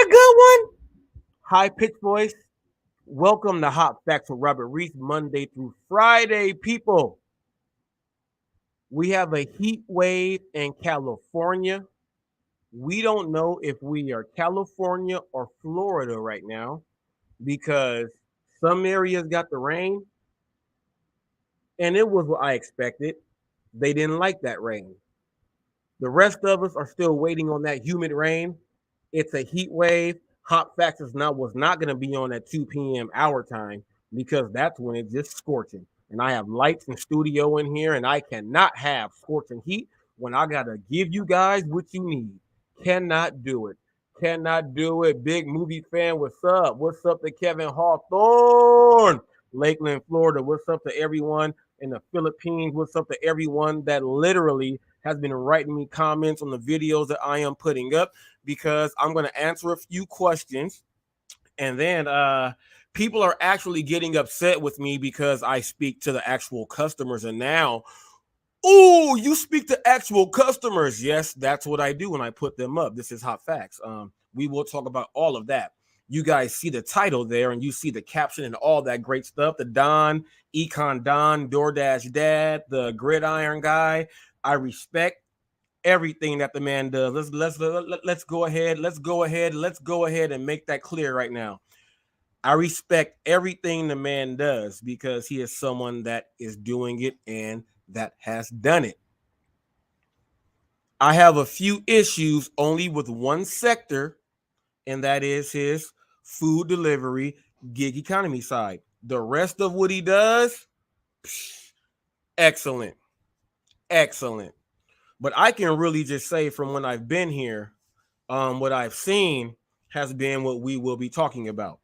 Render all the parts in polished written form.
good one? High pitched voice. Welcome to Hot Facts with Robert Reese, Monday through Friday, people. We have a heat wave in California. We don't know if we are California or Florida right now because some areas got the rain, and it was what I expected. They didn't like that rain. The rest of us are still waiting on that humid rain. It's a heat wave. Hot Facts was not going to be on at 2 p.m. our time because that's when it's just scorching. And I have lights in studio in here, and I cannot have scorching heat when I got to give you guys what you need. Cannot do it. Cannot do it. Big movie fan, what's up? What's up to Kevin Hawthorne? Lakeland, Florida. What's up to everyone in the Philippines? What's up to everyone that literally has been writing me comments on the videos that I am putting up, because I'm going to answer a few questions. And then people are actually getting upset with me because I speak to the actual customers. And now, oh, you speak to actual customers. Yes, that's what I do when I put them up. This is Hot Facts. We will talk about all of that. You guys see the title there, and you see the caption and all that great stuff. The Don, Econ Don, DoorDash Dad, the Gridiron Guy. I respect everything that the man does. Let's go ahead. Let's go ahead and make that clear right now. I respect everything the man does because he is someone that is doing it and that has done it. I have a few issues only with one sector, and that is his food delivery gig economy side. The rest of what he does, excellent. Excellent. But I can really just say from when I've been here, what I've seen has been what we will be talking about.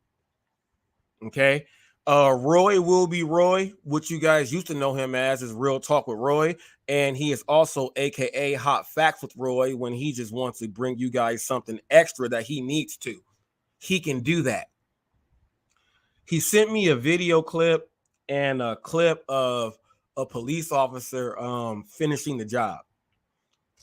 Okay. Roy will be Roy. What you guys used to know him as is Real Talk with Roy. And he is also AKA Hot Facts with Roy when he just wants to bring you guys something extra that he needs to. He can do that. He sent me a video clip and a clip of a police officer finishing the job.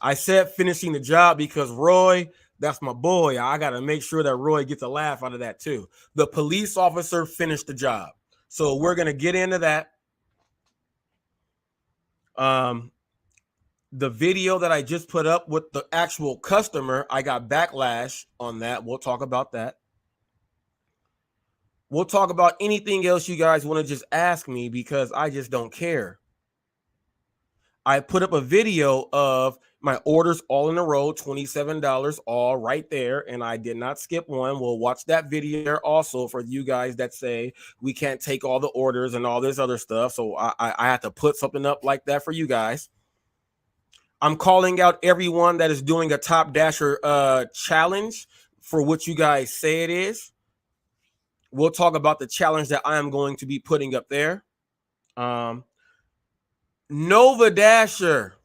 I said finishing the job because Roy, that's my boy. I got to make sure that Roy gets a laugh out of that too. The police officer finished the job. So we're going to get into that. The video that I just put up with the actual customer, I got backlash on that. We'll talk about that. We'll talk about anything else you guys want to just ask me because I just don't care. I put up a video of my orders all in a row, $27, all right there. And I did not skip one. We'll watch that video there also for you guys that say we can't take all the orders and all this other stuff. So I have to put something up like that for you guys. I'm calling out everyone that is doing a Top Dasher challenge for what you guys say it is. We'll talk about the challenge that I am going to be putting up there. Nova Dasher.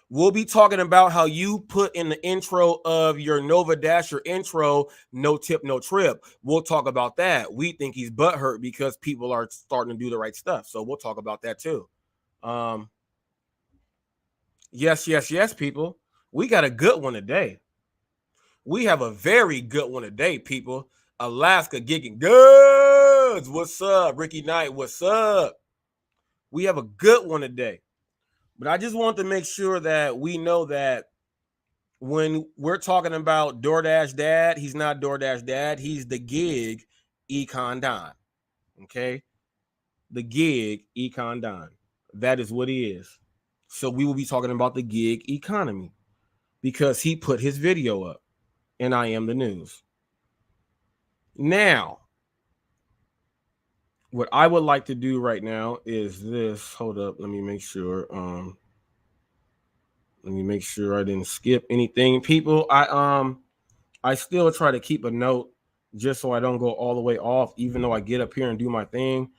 We'll be talking about how you put in the intro of your Nova Dasher intro, no tip, no trip. We'll talk about that. We think he's butthurt because people are starting to do the right stuff. So we'll talk about that too. Yes, people. We got a good one today. We have a very good one today, people. Alaska Gigging Goods. What's up? Ricky Knight, what's up? We have a good one today. But I just want to make sure that we know that when we're talking about DoorDash Dad, he's not DoorDash Dad. He's the gig Econ Don. Okay? The gig Econ Don. That is what he is. So we will be talking about the gig economy because he put his video up and I am the news. Now, what I would like to do right now is this. Hold up. Let me make sure. Let me make sure I didn't skip anything. People, I still try to keep a note just so I don't go all the way off, even though I get up here and do my thing.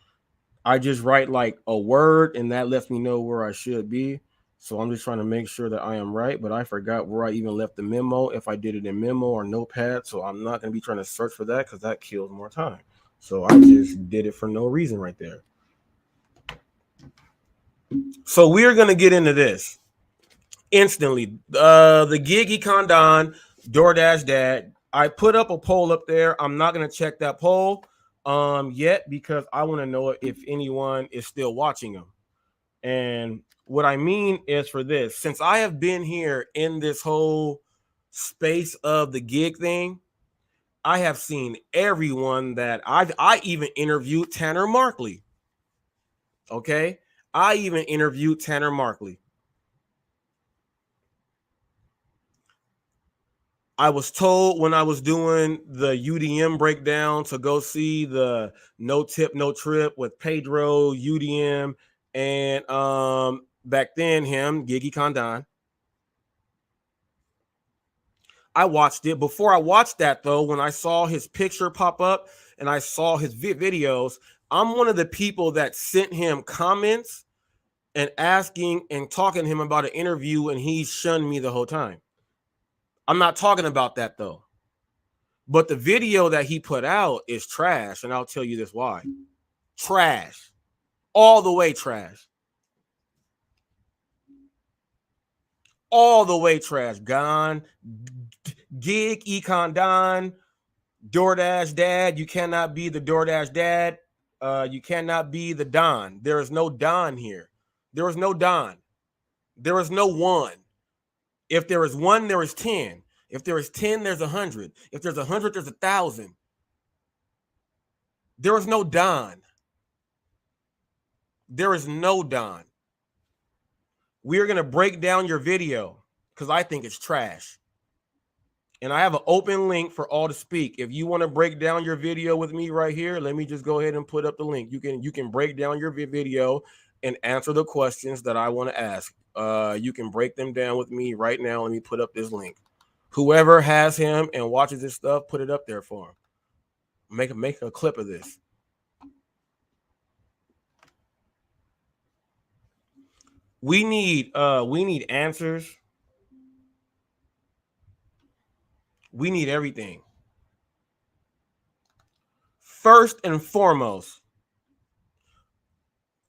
I just write like a word and that lets me know where I should be. So I'm just trying to make sure that I am right, but I forgot where I even left the memo, if I did it in memo or notepad. So I'm not going to be trying to search for that because that kills more time. So I just did it for no reason right there. So we're going to get into this instantly. The gig Econ Don, DoorDash Dad, I put up a poll up there. I'm not going to check that poll yet because I want to know if anyone is still watching them. And what I mean is for this, since I have been here in this whole space of the gig thing, I have seen everyone that I even interviewed Tanner Markley. Okay. I even interviewed Tanner Markley. I was told when I was doing the UDM breakdown to go see the No Tip No Trip with Pedro, UDM, and back then him, Gigi Condon. I watched it. Before I watched that though, when I saw his picture pop up and I saw his videos, I'm one of the people that sent him comments and asking and talking to him about an interview, and he shunned me the whole time. I'm not talking about that though. But the video that he put out is trash, and I'll tell you this why. Trash. All the way trash. All the way trash. Gone. Gig, Econ, Don, DoorDash Dad. You cannot be the DoorDash Dad. You cannot be the Don. There is no Don here. There is no Don. There is no one. If there is one, there is 10. If there is 10, there's 100. If there's 100, there's 1,000. There is no Don. There is no Don. We're going to break down your video because I think it's trash. And I have an open link for all to speak. If you want to break down your video with me right here, let me just go ahead and put up the link. You can break down your video and answer the questions that I want to ask. You can break them down with me right now. Let me put up this link. Whoever has him and watches this stuff, put it up there for him. Make a clip of this. We need answers. We need everything. First and foremost,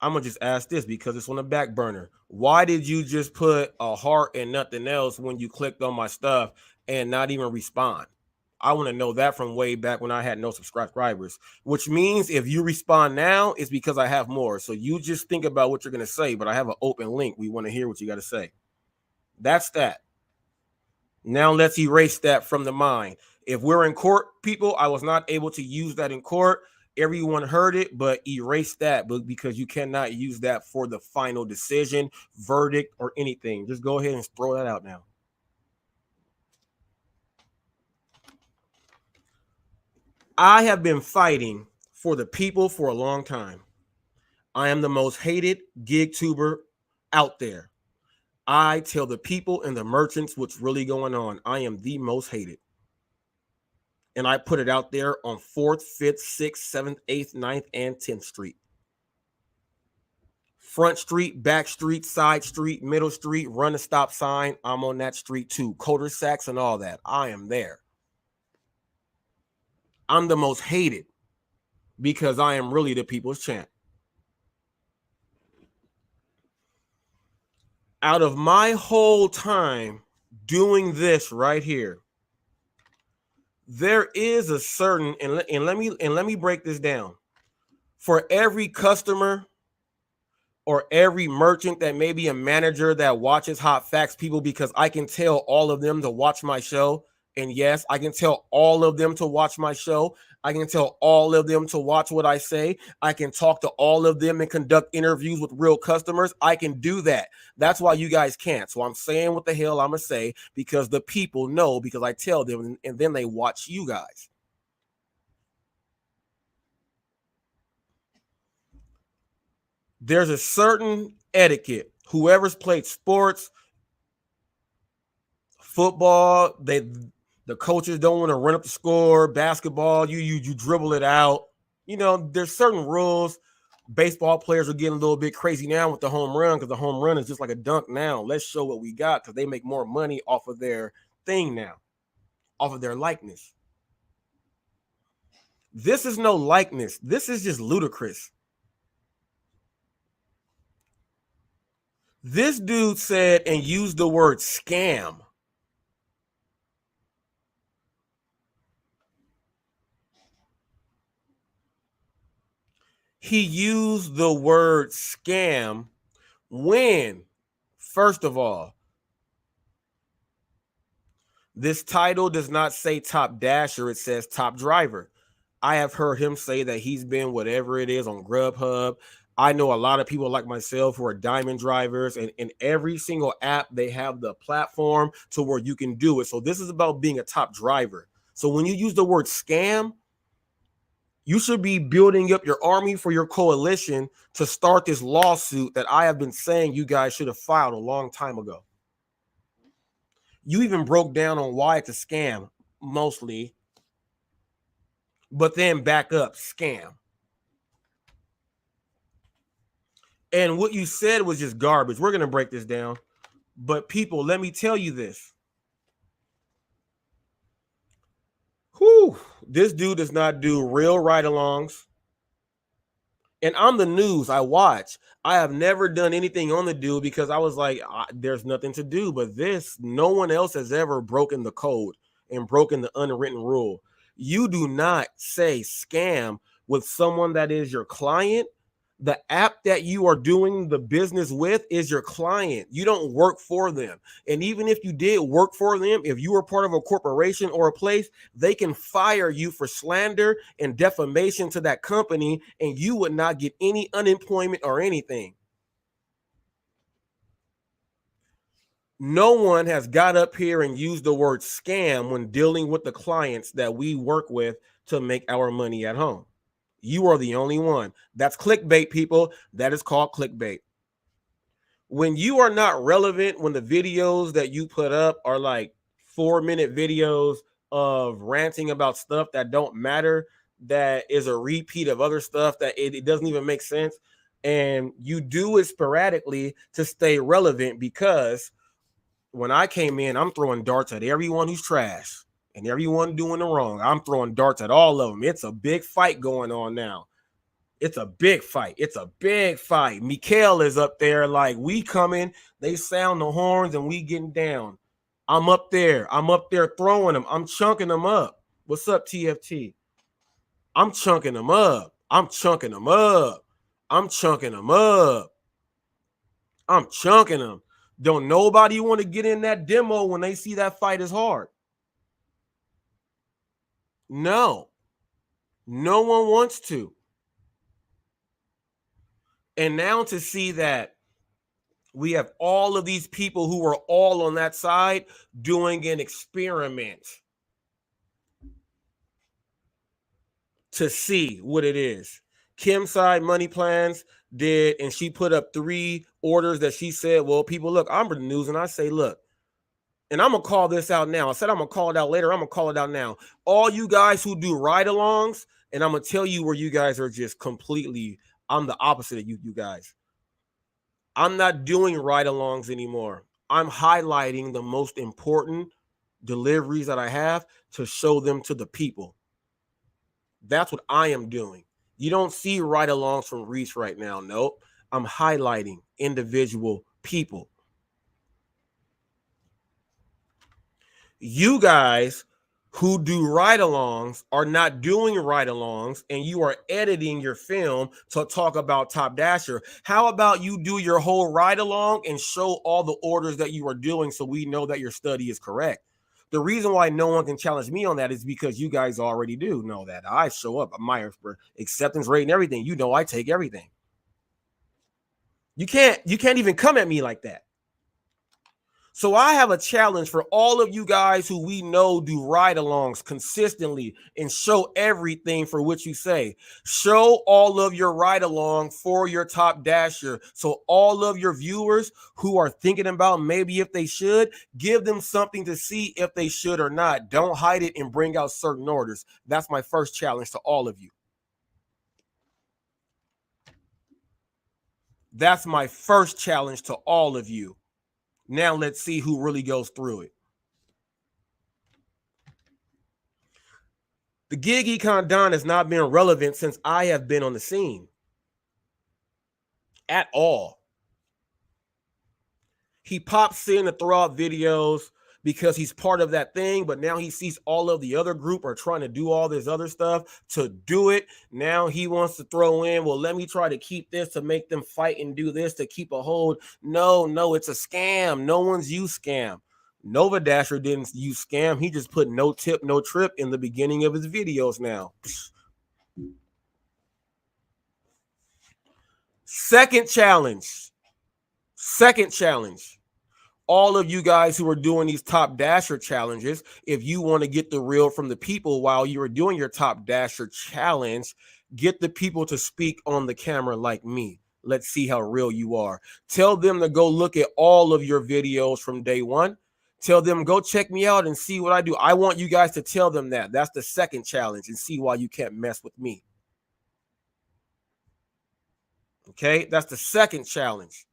I'm gonna just ask this because it's on the back burner. Why did you just put a heart and nothing else when you clicked on my stuff and not even respond? I want to know that from way back when I had no subscribers, which means if you respond now, it's because I have more. So you just think about what you're going to say, but I have an open link. We want to hear what you got to say. That's that. Now let's erase that from the mind. If we're in court, people, I was not able to use that in court. Everyone heard it, but erase that because you cannot use that for the final decision, verdict, or anything. Just go ahead and throw that out now. I have been fighting for the people for a long time. I am the most hated gig tuber out there. I tell the people and the merchants what's really going on. I am the most hated. And I put it out there on 4th, 5th, 6th, 7th, 8th, 9th, and 10th Street. Front street, back street, side street, middle street, run a stop sign. I'm on that street too. Cul-de-sacs and all that. I am there. I'm the most hated because I am really the people's champ. Out of my whole time doing this right here, there is a certain, and let me break this down. For every customer or every merchant that may be a manager that watches Hot Facts, people, because I can tell all of them to watch my show. And yes, I can tell all of them to watch my show. I can tell all of them to watch what I say. I can talk to all of them and conduct interviews with real customers. I can do that. That's why you guys can't. So I'm saying what the hell I'm going to say because the people know because I tell them and then they watch you guys. There's a certain etiquette. Whoever's played sports, football, the coaches don't want to run up the score. Basketball, you dribble it out. You know, there's certain rules. Baseball players are getting a little bit crazy now with the home run because the home run is just like a dunk now. Let's show what we got because they make more money off of their thing now, off of their likeness. This is no likeness. This is just ludicrous. This dude said and used the word scam. He used the word scam when, first of all, this title does not say top dasher, it says top driver. I have heard him say that he's been whatever it is on Grubhub. I know a lot of people like myself who are diamond drivers, and in every single app, they have the platform to where you can do it. So this is about being a top driver. So when you use the word scam, you should be building up your army for your coalition to start this lawsuit that I have been saying you guys should have filed a long time ago. You even broke down on why it's a scam, mostly, but then back up, scam. And what you said was just garbage. We're going to break this down. But people, let me tell you this. Whew, this dude does not do real ride-alongs. And on the news, I watch. I have never done anything on the dude because I was like, there's nothing to do. But this, no one else has ever broken the code and broken the unwritten rule. You do not say scam with someone that is your client. The app that you are doing the business with is your client. You don't work for them. And even if you did work for them, if you were part of a corporation or a place, they can fire you for slander and defamation to that company, and you would not get any unemployment or anything. No one has got up here and used the word scam when dealing with the clients that we work with to make our money at home. You are the only one. That's clickbait, people. That is called clickbait. When you are not relevant, when the videos that you put up are like 4-minute videos of ranting about stuff that don't matter, that is a repeat of other stuff that it doesn't even make sense, and you do it sporadically to stay relevant, because when I came in, I'm throwing darts at everyone who's trash and everyone doing the wrong. I'm throwing darts at all of them. It's a big fight going on now. It's a big fight. It's a big fight. Mikael is up there like, we coming. They sound the horns and we getting down. I'm up there. I'm up there throwing them. I'm chunking them up. What's up, TFT? I'm chunking them up. I'm chunking them up. I'm chunking them up. I'm chunking them. Don't nobody want to get in that demo when they see that fight is hard. No. No one wants to. And now to see that we have all of these people who are all on that side doing an experiment to see what it is. Kim's side, Money Plans, did, and she put up 3 orders that she said, well, people, look, I'm the news, and I say, look, and I'm going to call this out now. I said I'm going to call it out later. I'm going to call it out now. All you guys who do ride-alongs, and I'm going to tell you where you guys are just completely, I'm the opposite of you guys. I'm not doing ride-alongs anymore. I'm highlighting the most important deliveries that I have to show them to the people. That's what I am doing. You don't see ride-alongs from Reese right now. Nope. I'm highlighting individual people. You guys who do ride-alongs are not doing ride-alongs, and you are editing your film to talk about Top Dasher. How about you do your whole ride-along and show all the orders that you are doing so we know that your study is correct? The reason why no one can challenge me on that is because you guys already do know that. I show up, my acceptance rate and everything. You know I take everything. You can't even come at me like that. So I have a challenge for all of you guys who we know do ride-alongs consistently and show everything for what you say. Show all of your ride-along for your Top Dasher. So all of your viewers who are thinking about maybe if they should, give them something to see if they should or not. Don't hide it and bring out certain orders. That's my first challenge to all of you. That's my first challenge to all of you. Now let's see who really goes through it. The gig Econ Don has not been relevant since I have been on the scene. At all. He pops in to throw out videos, because he's part of that thing, but now he sees all of the other group are trying to do all this other stuff to do it. Now he wants to throw in, well, let me try to keep this to make them fight and do this to keep a hold. No, it's a scam. No one's used scam. Nova Dasher didn't use scam. He just put no tip, no trip in the beginning of his videos now. Second challenge. All of you guys who are doing these top dasher challenges, if you want to get the real from the people while you are doing your top dasher challenge, get the people to speak on the camera like me. Let's see how real you are. Tell them to go look at all of your videos from day one. Tell them, go check me out and see what I do. I want you guys to tell them that. That's the second challenge, and see why you can't mess with me. Okay, that's the second challenge.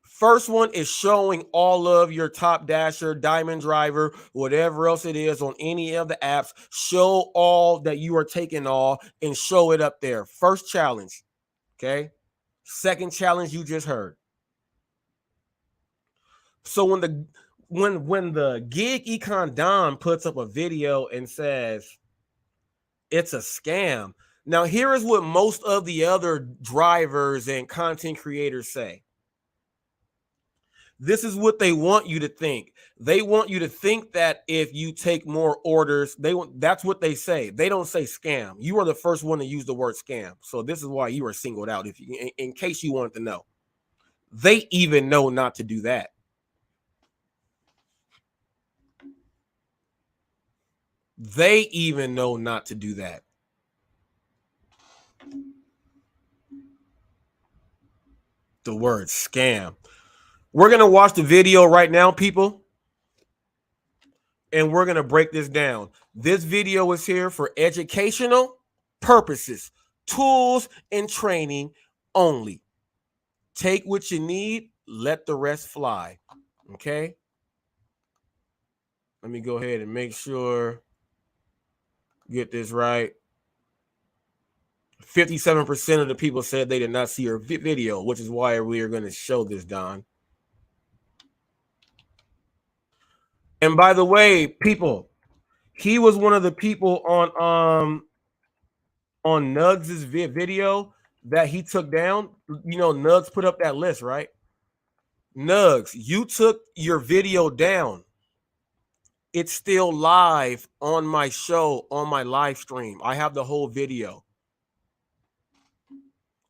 First one is showing all of your top dasher, diamond driver, whatever else it is on any of the apps. Show all that you are taking all and show it up there. First challenge. Okay. Second challenge you just heard. So when the gig Econ Don puts up a video and says it's a scam, now here is what most of the other drivers and content creators say. This is what they want you to think. They want you to think that if you take more orders, that's what they say. They don't say scam. You are the first one to use the word scam. So this is why you are singled out, if you, in case you wanted to know. They even know not to do that. They even know not to do that. The word scam. We're going to watch the video right now, people, and we're going to break this down. This video is here for educational purposes, tools and training only. Take what you need, let the rest fly. Okay? Let me go ahead and make sure, get this right. 57% of the people said they did not see your video, which is why we are going to show this, Don. And by the way, people, he was one of the people on Nugs' video that he took down. You know, Nugs put up that list, right? Nugs, you took your video down. It's still live on my show, on my live stream. I have the whole video.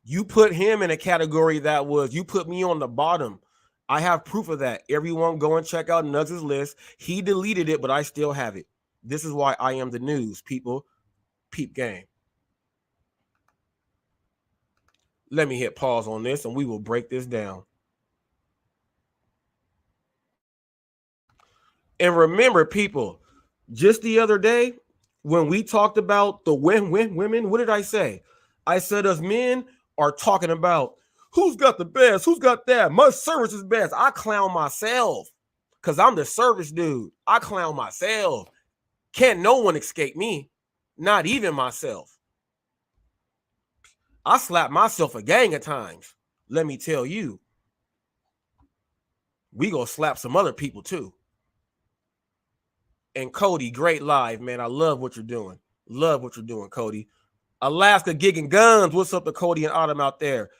You put him in a category that was, you put me on the bottom. I have proof of that. Everyone go and check out Nugs' list. He deleted it, but I still have it. This is why I am the news, people. Peep game. Let me hit pause on this and we will break this down. And remember, people, just the other day, when we talked about the women, what did I say? I said us men are talking about who's got the best, who's got that. My service is best. I clown myself because I'm the service dude. I clown myself. Can't no one escape me, not even myself. I slap myself a gang of times. Let me tell you, we gonna slap some other people too. And Cody, great live, man. I love what you're doing. Love what you're doing, Cody. Alaska Gigging Guns. What's up to Cody and Autumn out there?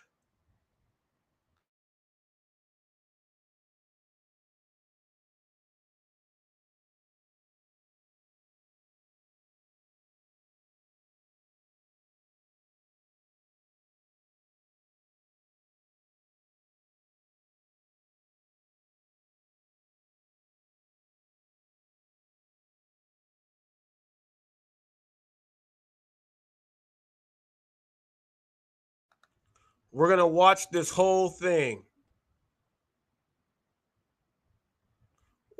We're going to watch this whole thing.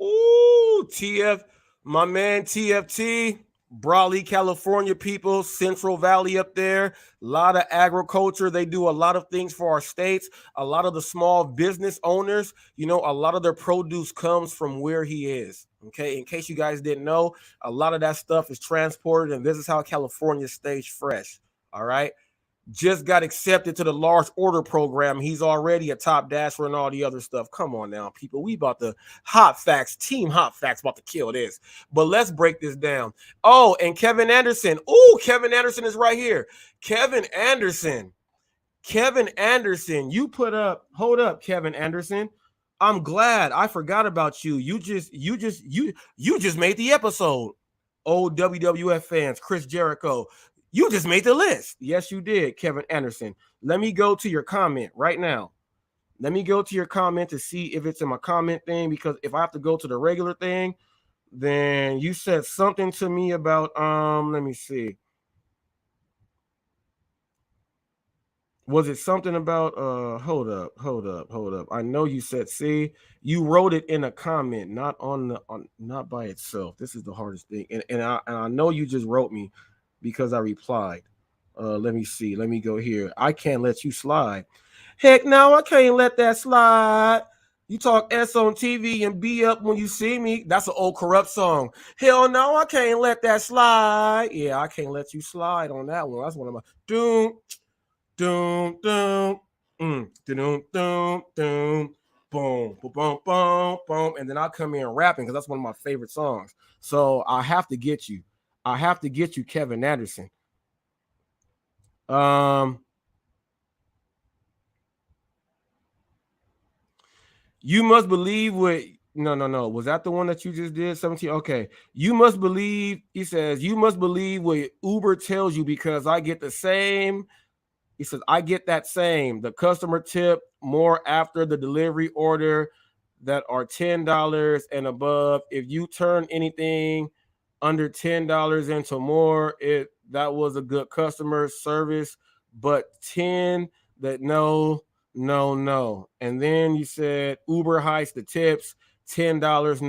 Ooh, TF, my man TFT, Brawley, California people, Central Valley up there, a lot of agriculture. They do a lot of things for our states. A lot of the small business owners, you know, a lot of their produce comes from where he is. Okay, in case you guys didn't know, a lot of that stuff is transported, and this is how California stays fresh. All right. just got accepted to the large order program. He's already a top dasher and all the other stuff. Come on now, people. We about to Hot Facts, Team Hot Facts about to kill this. But let's break this down. Oh, and Kevin Anderson. Oh, Kevin Anderson is right here. Kevin Anderson, you put up, hold up, Kevin Anderson. I'm glad. I forgot about you. You just made the episode. Old WWF fans, Chris Jericho, you just made the list. Yes, you did, Kevin Anderson. Let me go to your comment right now. Let me go to your comment to see if it's in my comment thing, because if I have to go to the regular thing, then you said something to me about let me see. Was it something about hold up. I know you said, see, you wrote it in a comment, not not by itself. This is the hardest thing. And I know you just wrote me because I replied. Let me see. Let me go here. I can't let you slide. Heck no, I can't let that slide. You talk S on TV and be up when you see me. That's an old Corrupt song. Hell no, I can't let that slide. Yeah, I can't let you slide on that one. That's one of my doom. Doom, doom, doom, doom, doom, boom, boom, boom, boom, boom, and then I'll come in rapping because that's one of my favorite songs. So I have to get you. I have to get you, Kevin Anderson. You must believe what. No. Was that the one that you just did? 17. Okay. You must believe. He says you must believe what Uber tells you because I get the same. He says, I get that same. The customer tip more after the delivery order that are $10 and above. If you turn anything under $10 into more, that was a good customer service. But 10 that no. And then you said Uber hikes the tips, $10.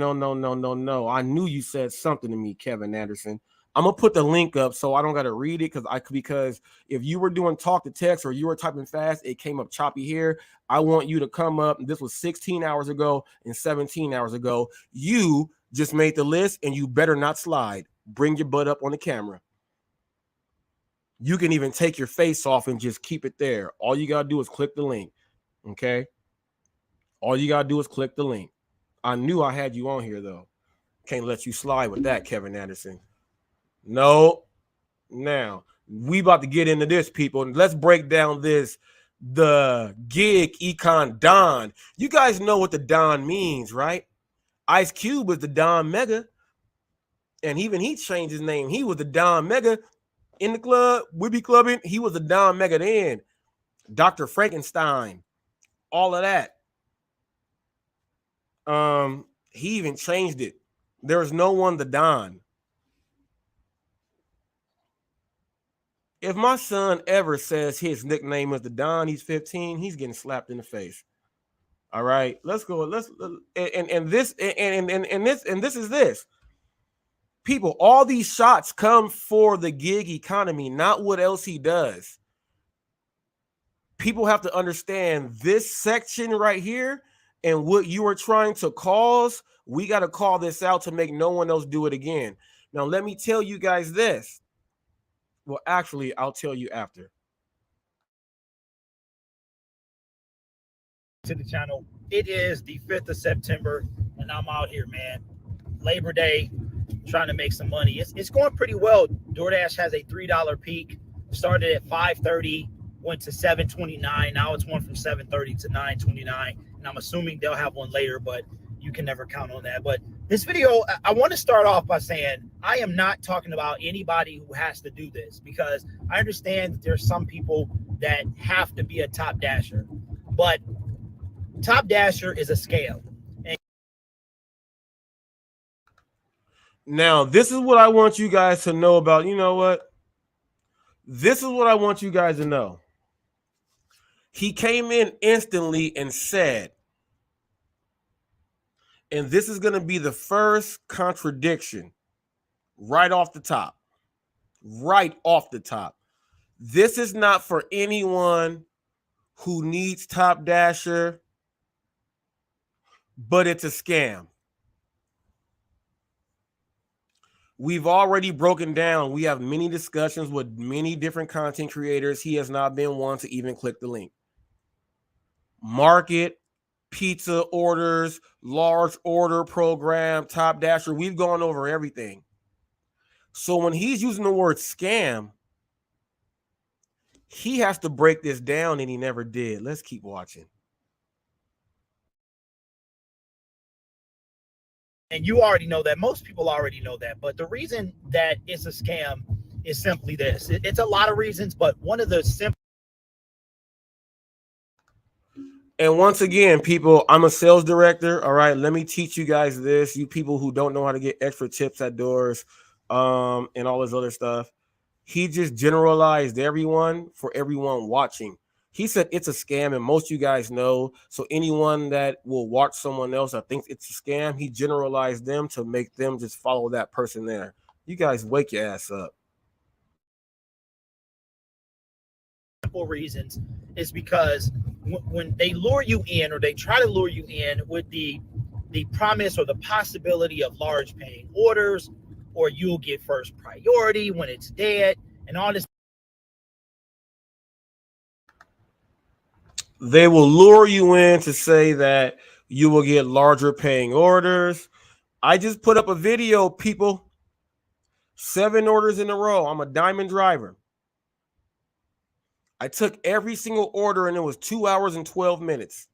No. I knew you said something to me, Kevin Anderson. I'm gonna put the link up so I don't gotta read it because if you were doing talk to text or you were typing fast, it came up choppy here. I want you to come up. This was 16 hours ago and 17 hours ago. You just made the list and you better not slide. Bring your butt up on the camera. You can even take your face off and just keep it there. All you gotta do is click the link. Okay. All you gotta do is click the link. I knew I had you on here though. Can't let you slide with that, Kevin Anderson. No. Now, we about to get into this, people. Let's break down the gig Econ Don. You guys know what the Don means, right? Ice Cube was the Don Mega. And even he changed his name. He was the Don Mega in the club. We be clubbing. He was the Don Mega then. Dr. Frankenstein. All of that. He even changed it. There is no one the Don. If my son ever says his nickname is the Don, he's 15, he's getting slapped in the face. All right, let's go. This is this. People, all these shots come for the gig economy, not what else he does. People have to understand this section right here and what you are trying to cause. We got to call this out to make no one else do it again. Now, let me tell you guys this. Well, actually, I'll tell you after. To the channel. It is the 5th of September, and I'm out here, man. Labor Day, trying to make some money. It's going pretty well. DoorDash has a $3 peak. Started at 5:30, went to 7:29. Now it's one from 7:30 to 9:29, and I'm assuming they'll have one later, but you can never count on that. But this video, I want to start off by saying I am not talking about anybody who has to do this, because I understand that there's some people that have to be a top dasher, but top dasher is a scale. Now, this is what I want you guys to know about. You know what? This is what I want you guys to know. He came in instantly and said, and this is going to be the first contradiction right off the top. Right off the top. This is not for anyone who needs Top Dasher, but it's a scam. We've already broken down. We have many discussions with many different content creators. He has not been one to even click the link. Market, pizza orders, large order program, Top Dasher. We've gone over everything. So when he's using the word scam, he has to break this down, and he never did. Let's keep watching. And you already know that. Most people already know that. But the reason that it's a scam is simply this. It's a lot of reasons, but one of the simple. And once again, people, I'm a sales director. All right, let me teach you guys this. You people who don't know how to get extra tips at doors, and all this other stuff. He just generalized everyone for everyone watching. He said it's a scam, and most of you guys know. So anyone that will watch someone else that thinks it's a scam, he generalized them to make them just follow that person there. You guys wake your ass up. Reasons is because when they lure you in, or they try to lure you in with the promise or the possibility of large paying orders, or you'll get first priority when it's dead, and all this. They will lure you in to say that you will get larger paying orders. I just put up a video, people. 7 orders in a row. I'm a diamond driver. I took every single order, and it was 2 hours and 12 minutes.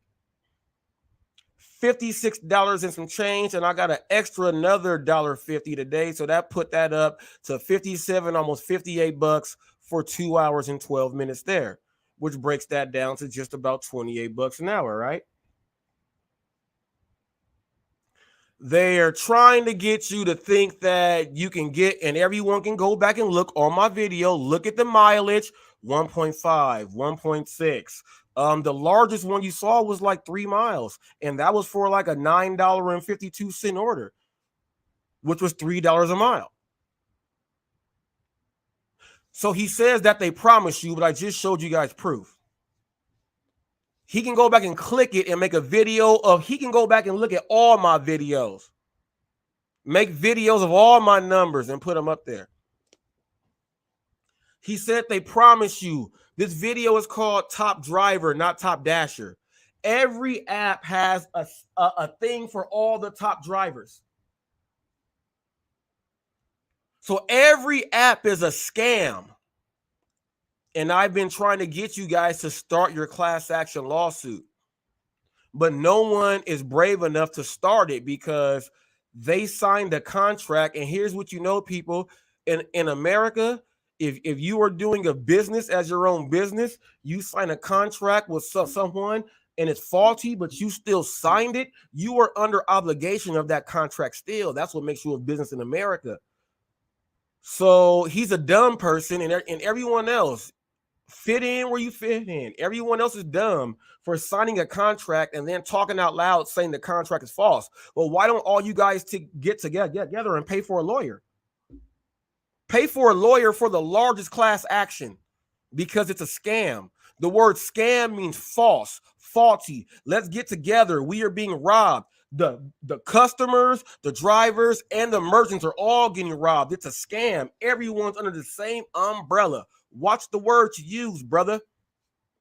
$56 and some change, and I got an extra another $1.50 today. So that put that up to 57, almost $58 for 2 hours and 12 minutes there, which breaks that down to just about $28 an hour, right? They are trying to get you to think that you can get, and everyone can go back and look on my video, look at the mileage, 1.5, 1.6. The largest one you saw was like 3 miles, and that was for like a $9.52 order, which was $3 a mile. So he says that they promise you, but I just showed you guys proof. He can go back and click it and make a video of, he can go back and look at all my videos, make videos of all my numbers and put them up there. He said they promise you. This video is called Top Driver, not Top Dasher. Every app has a thing for all the top drivers. So every app is a scam. And I've been trying to get you guys to start your class action lawsuit. But no one is brave enough to start it because they signed a contract. And here's what you know, people, in America, if you are doing a business as your own business, you sign a contract with someone and it's faulty, but you still signed it, you are under obligation of that contract still. That's what makes you a business in America. So he's a dumb person, and everyone else, fit in where you fit in. Everyone else is dumb for signing a contract and then talking out loud saying the contract is false. Well, why don't all you guys get together and pay for a lawyer? Pay for a lawyer for the largest class action because it's a scam. The word scam means false, faulty. Let's get together. We are being robbed. The customers, the drivers, and the merchants are all getting robbed. It's a scam. Everyone's under the same umbrella. Watch the words you use, brother,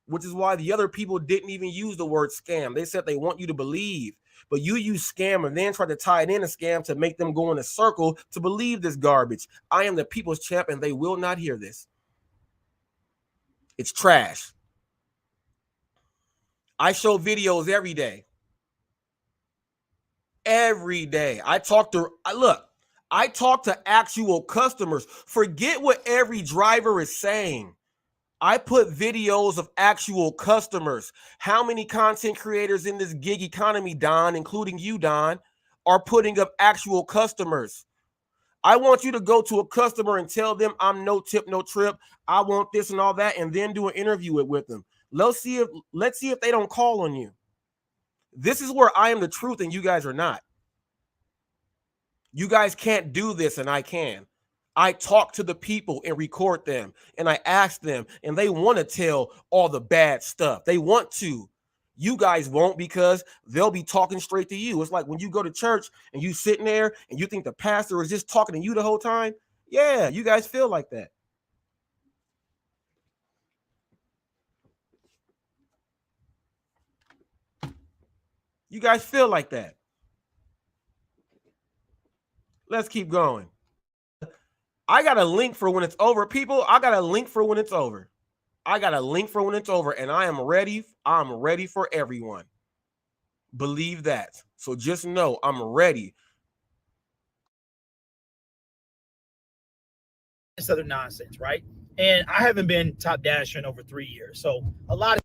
which is why the other people didn't even use the word scam. They said they want you to believe, but you use scam and then try to tie it in a scam to make them go in a circle to believe this garbage. I am the people's champ, and they will not hear this. It's trash. I show videos every day. Every day. I talk to actual customers. Forget what every driver is saying. I put videos of actual customers. How many content creators in this gig economy, Don, including you, Don, are putting up actual customers? I want you to go to a customer and tell them I'm no tip, no trip. I want this and all that, and then do an interview with them. Let's see if they don't call on you. This is where I am the truth and you guys are not. You guys can't do this and I can. I talk to the people and record them and I ask them, and they want to tell all the bad stuff. They want to. You guys won't, because they'll be talking straight to you. It's like when you go to church and you sitting there and you think the pastor is just talking to you the whole time. Yeah, you guys feel like that. You guys feel like that. Let's keep going. I got a link for when it's over. People, I got a link for when it's over. I got a link for when it's over, and I am ready. I'm ready for everyone. Believe that. So just know I'm ready. This other nonsense, right? And I haven't been top dasher in over 3 years. So a lot of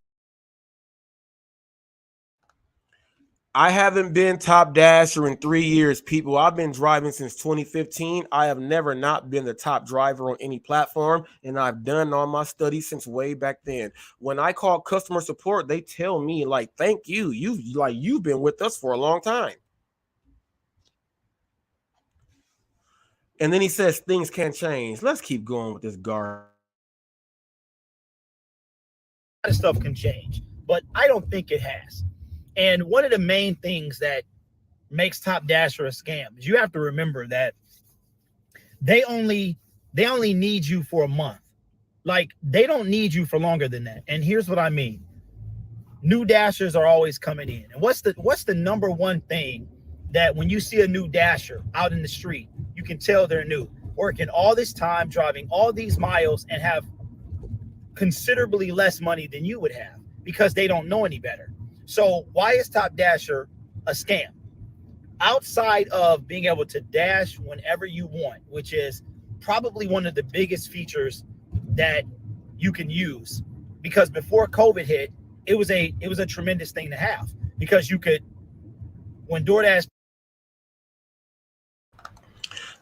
I haven't been top dasher in 3 years, people. I've been driving since 2015. I have never not been the top driver on any platform, and I've done all my studies since way back then. When I call customer support, they tell me, like, thank you. You've been with us for a long time. And then he says things can change. Let's keep going with this garbage. stuff can change, but I don't think it has. And one of the main things that makes Top Dasher a scam is you have to remember that they only need you for a month. Like, they don't need you for longer than that. And here's what I mean. New dashers are always coming in. And what's the number one thing that when you see a new dasher out in the street, you can tell they're new, working all this time, driving all these miles, and have considerably less money than you would have because they don't know any better. So why is Top Dasher a scam? Outside of being able to dash whenever you want, which is probably one of the biggest features that you can use, because before COVID hit, it was a tremendous thing to have, because you could, when DoorDash.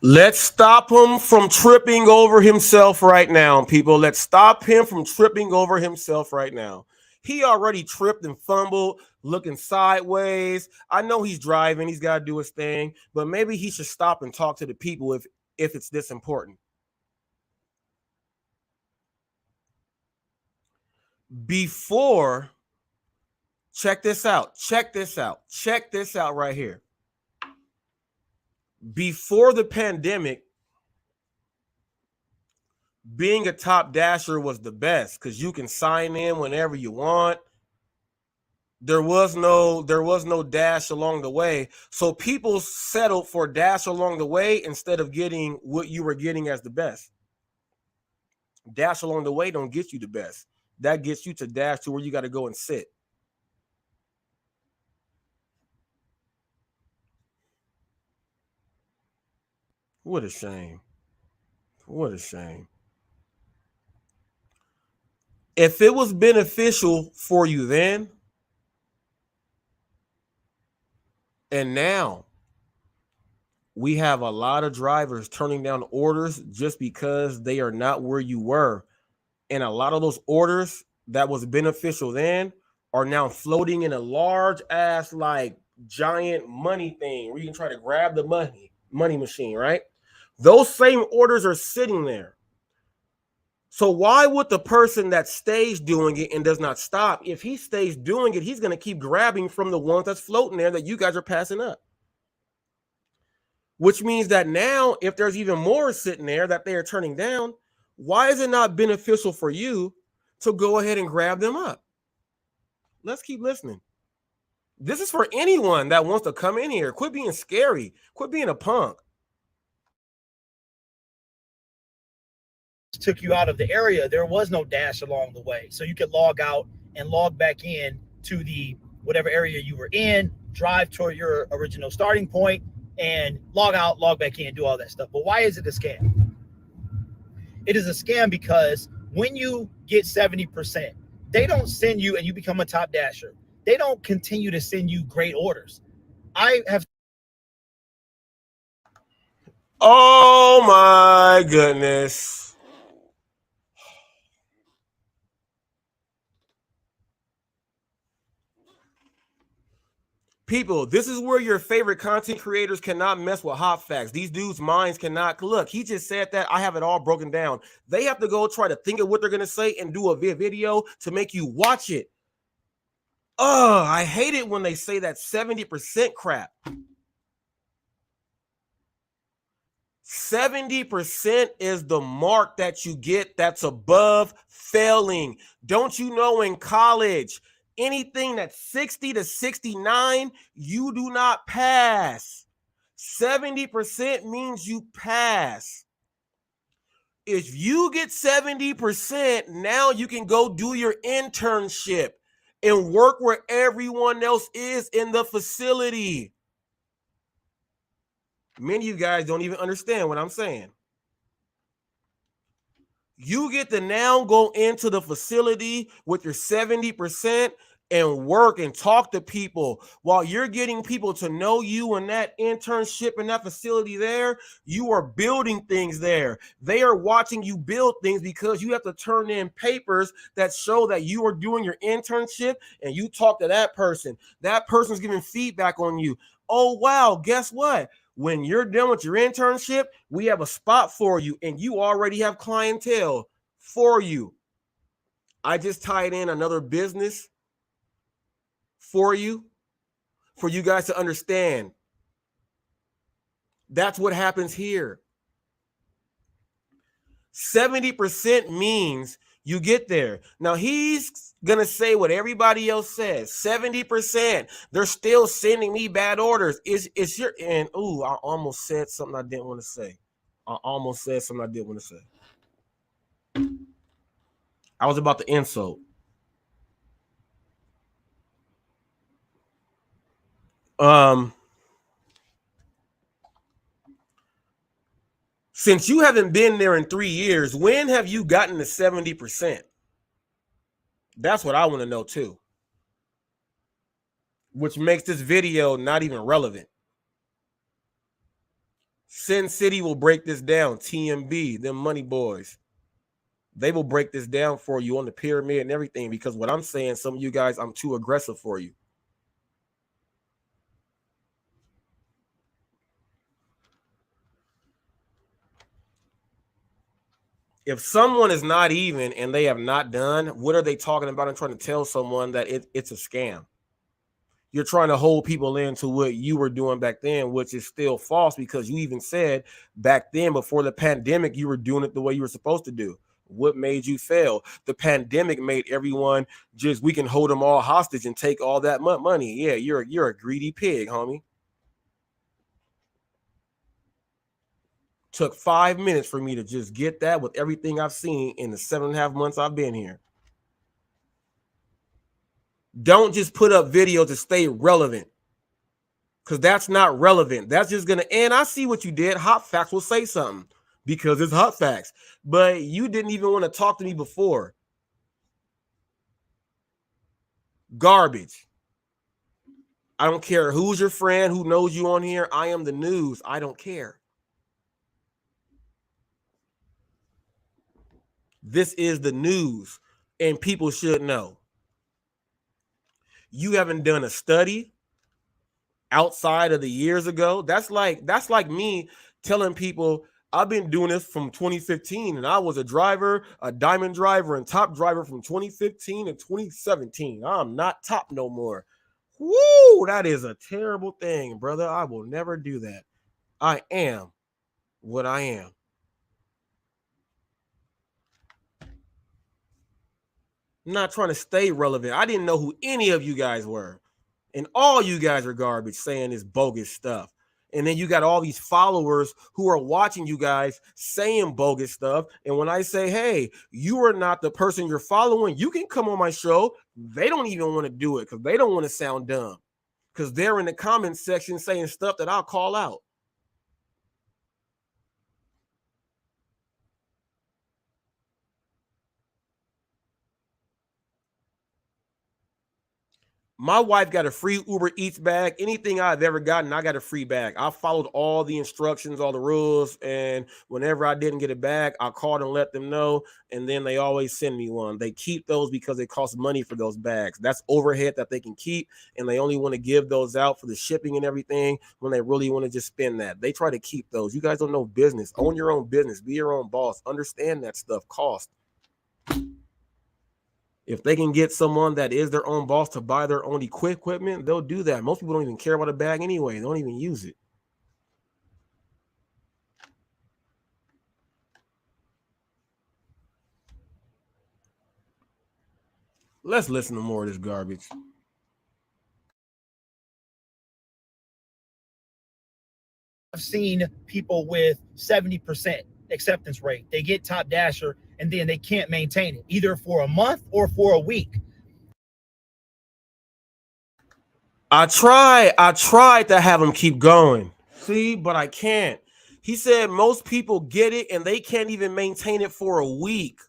Let's stop him from tripping over himself right now, people. Let's stop him from tripping over himself right now. He already tripped and fumbled, looking sideways. I know he's driving. He's got to do his thing. But maybe he should stop and talk to the people if it's this important. Before, check this out. Check this out. Check this out right here. Before the pandemic, being a top dasher was the best because you can sign in whenever you want. There was no dash along the way. So people settled for dash along the way instead of getting what you were getting as the best. Dash along the way don't get you the best. That gets you to dash to where you got to go and sit. What a shame. What a shame. If it was beneficial for you then, and now we have a lot of drivers turning down orders just because they are not where you were. And a lot of those orders that was beneficial then are now floating in a large ass, like, giant money thing where you can try to grab the money machine, right? Those same orders are sitting there. So why would the person that stays doing it and does not stop, if he stays doing it, he's going to keep grabbing from the ones that's floating there that you guys are passing up? Which means that now, if there's even more sitting there that they are turning down, why is it not beneficial for you to go ahead and grab them up? Let's keep listening. This is for anyone that wants to come in here. Quit being scary. Quit being a punk. Took you out of the area, there was no dash along the way. So you could log out and log back in to the whatever area you were in, drive toward your original starting point, and log out, log back in, do all that stuff. But why is it a scam? It is a scam because when you get 70%, they don't send you and you become a top dasher. They don't continue to send you great orders. I have. Oh my goodness. People, this is where your favorite content creators cannot mess with hot facts. These dudes' minds cannot look. He just said that. I have it all broken down. They have to go try to think of what they're going to say and do a video to make you watch it. Oh, I hate it when they say that 70% crap. 70% is the mark that you get that's above failing. Don't you know in college, anything that's 60 to 69, you do not pass. 70% means you pass. If you get 70%, now you can go do your internship and work where everyone else is in the facility. Many of you guys don't even understand what I'm saying. You get to now go into the facility with your 70% and work and talk to people while you're getting people to know you in that internship in that facility there. You are building things there. They are watching you build things because you have to turn in papers that show that you are doing your internship, and you talk to that person. That person's giving feedback on you. Oh, wow, guess what? When you're done with your internship, we have a spot for you, and you already have clientele for you. I just tied in another business for you guys to understand. That's what happens here. 70% means you get there. Now he's gonna say what everybody else says. 70%. They're still sending me bad orders. It's your and I almost said something I didn't want to say. I was about to insult. Since you haven't been there in 3 years, when have you gotten to 70%? That's what I want to know too. Which makes this video not even relevant. Sin City will break this down. TMB, them money boys. They will break this down for you on the pyramid and everything, because what I'm saying, some of you guys, I'm too aggressive for you. If someone is not even and they have not done, what are they talking about and trying to tell someone that it's a scam? You're trying to hold people into what you were doing back then, which is still false, because you even said back then, before the pandemic, you were doing it the way you were supposed to do. What made you fail? The pandemic made everyone just, we can hold them all hostage and take all that money. Yeah, you're a greedy pig, homie. Took 5 minutes for me to just get that with everything I've seen in the 7.5 months I've been here. Don't just put up videos to stay relevant, because that's not relevant. That's just going to end. I see what you did. HotFacts will say something because it's HotFacts, but you didn't even want to talk to me before. Garbage. I don't care who's your friend, who knows you on here. I am the news. I don't care. This is the news, and people should know. You haven't done a study outside of the years ago. That's like me telling people I've been doing this from 2015, and I was a driver, a diamond driver and top driver from 2015 and 2017. I'm not top no more. Woo, that is a terrible thing, brother. I will never do that. I am what I am. I'm not trying to stay relevant. I didn't know who any of you guys were. And all you guys are garbage saying this bogus stuff. And then you got all these followers who are watching you guys saying bogus stuff. And when I say, hey, you are not the person you're following, you can come on my show. They don't even want to do it because they don't want to sound dumb, because they're in the comment section saying stuff that I'll call out. My wife got a free Uber Eats bag. Anything I've ever gotten, I got a free bag. I followed all the instructions, all the rules, and whenever I didn't get a bag, I called and let them know, and then they always send me one. They keep those because it costs money for those bags. That's overhead that they can keep, and they only want to give those out for the shipping and everything when they really want to just spend that. They try to keep those. You guys don't know business. Own your own business. Be your own boss. Understand that stuff costs. If they can get someone that is their own boss to buy their own equipment, they'll do that. Most people don't even care about a bag anyway. They don't even use it. Let's listen to more of this garbage. I've seen people with 70% acceptance rate. They get Top Dasher and then they can't maintain it either for a month or for a week. I tried to have him keep going. See, but I can't. He said most people get it and they can't even maintain it for a week.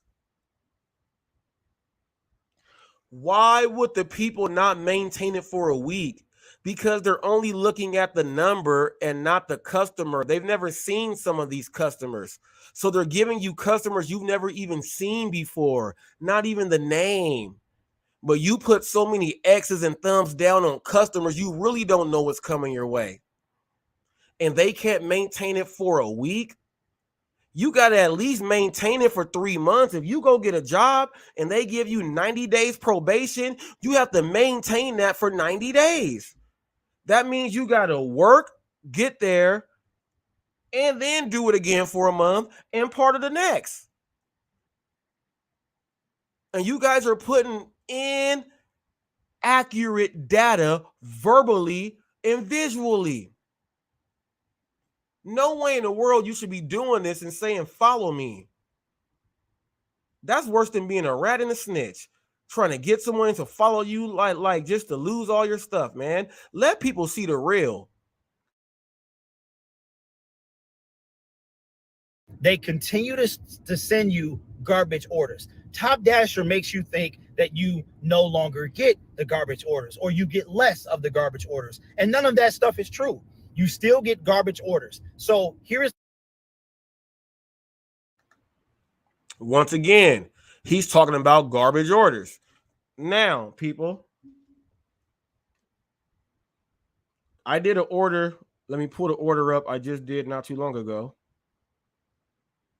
Why would the people not maintain it for a week? Because they're only looking at the number and not the customer. They've never seen some of these customers. So they're giving you customers you've never even seen before, not even the name. But you put so many X's and thumbs down on customers, you really don't know what's coming your way. And they can't maintain it for a week. You got to at least maintain it for 3 months. If you go get a job and they give you 90 days probation, you have to maintain that for 90 days. That means you got to work, get there, and then do it again for a month and part of the next. And you guys are putting in accurate data verbally and visually. No way in the world you should be doing this and saying, follow me. That's worse than being a rat and a snitch. Trying to get someone to follow you like just to lose all your stuff, man. Let people see the real. They continue to send you garbage orders. Top Dasher makes you think that you no longer get the garbage orders or you get less of the garbage orders. And none of that stuff is true. You still get garbage orders. So here is. Once again, he's talking about garbage orders. Now, people, I did an order. Let me pull the order up I just did not too long ago.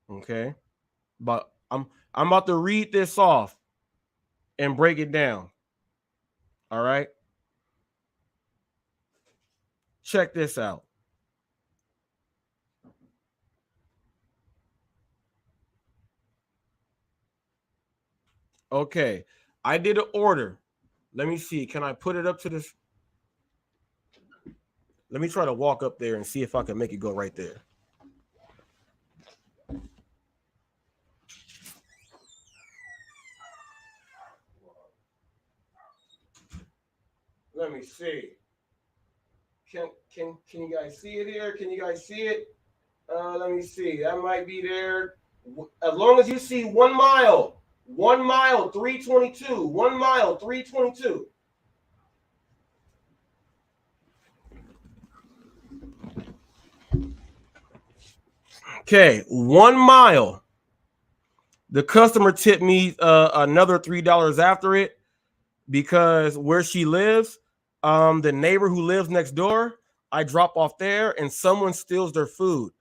Okay. But I'm about to read this off and break it down. All right. Check this out. Okay. I did an order. Let me see. Can I put it up to this? Let me try to walk up there and see if I can make it go right there. Let me see. Can you guys see it here? Can you guys see it? Let me see. That might be there. As long as you see 1 mile, 1 mile, 322, 1 mile, 322. Okay, 1 mile. The customer tipped me another $3 after it because where she lives, the neighbor who lives next door, I drop off there and someone steals their food.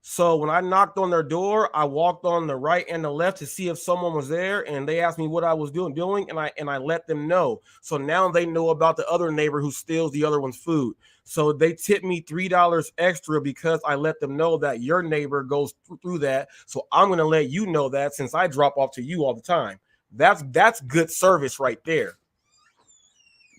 So when I knocked on their door, I walked on the right and the left to see if someone was there, and they asked me what I was doing, and I let them know. So now they know about the other neighbor who steals the other one's food. So they tipped me $3 extra because I let them know that your neighbor goes through that. So I'm going to let you know that since I drop off to you all the time. That's good service right there.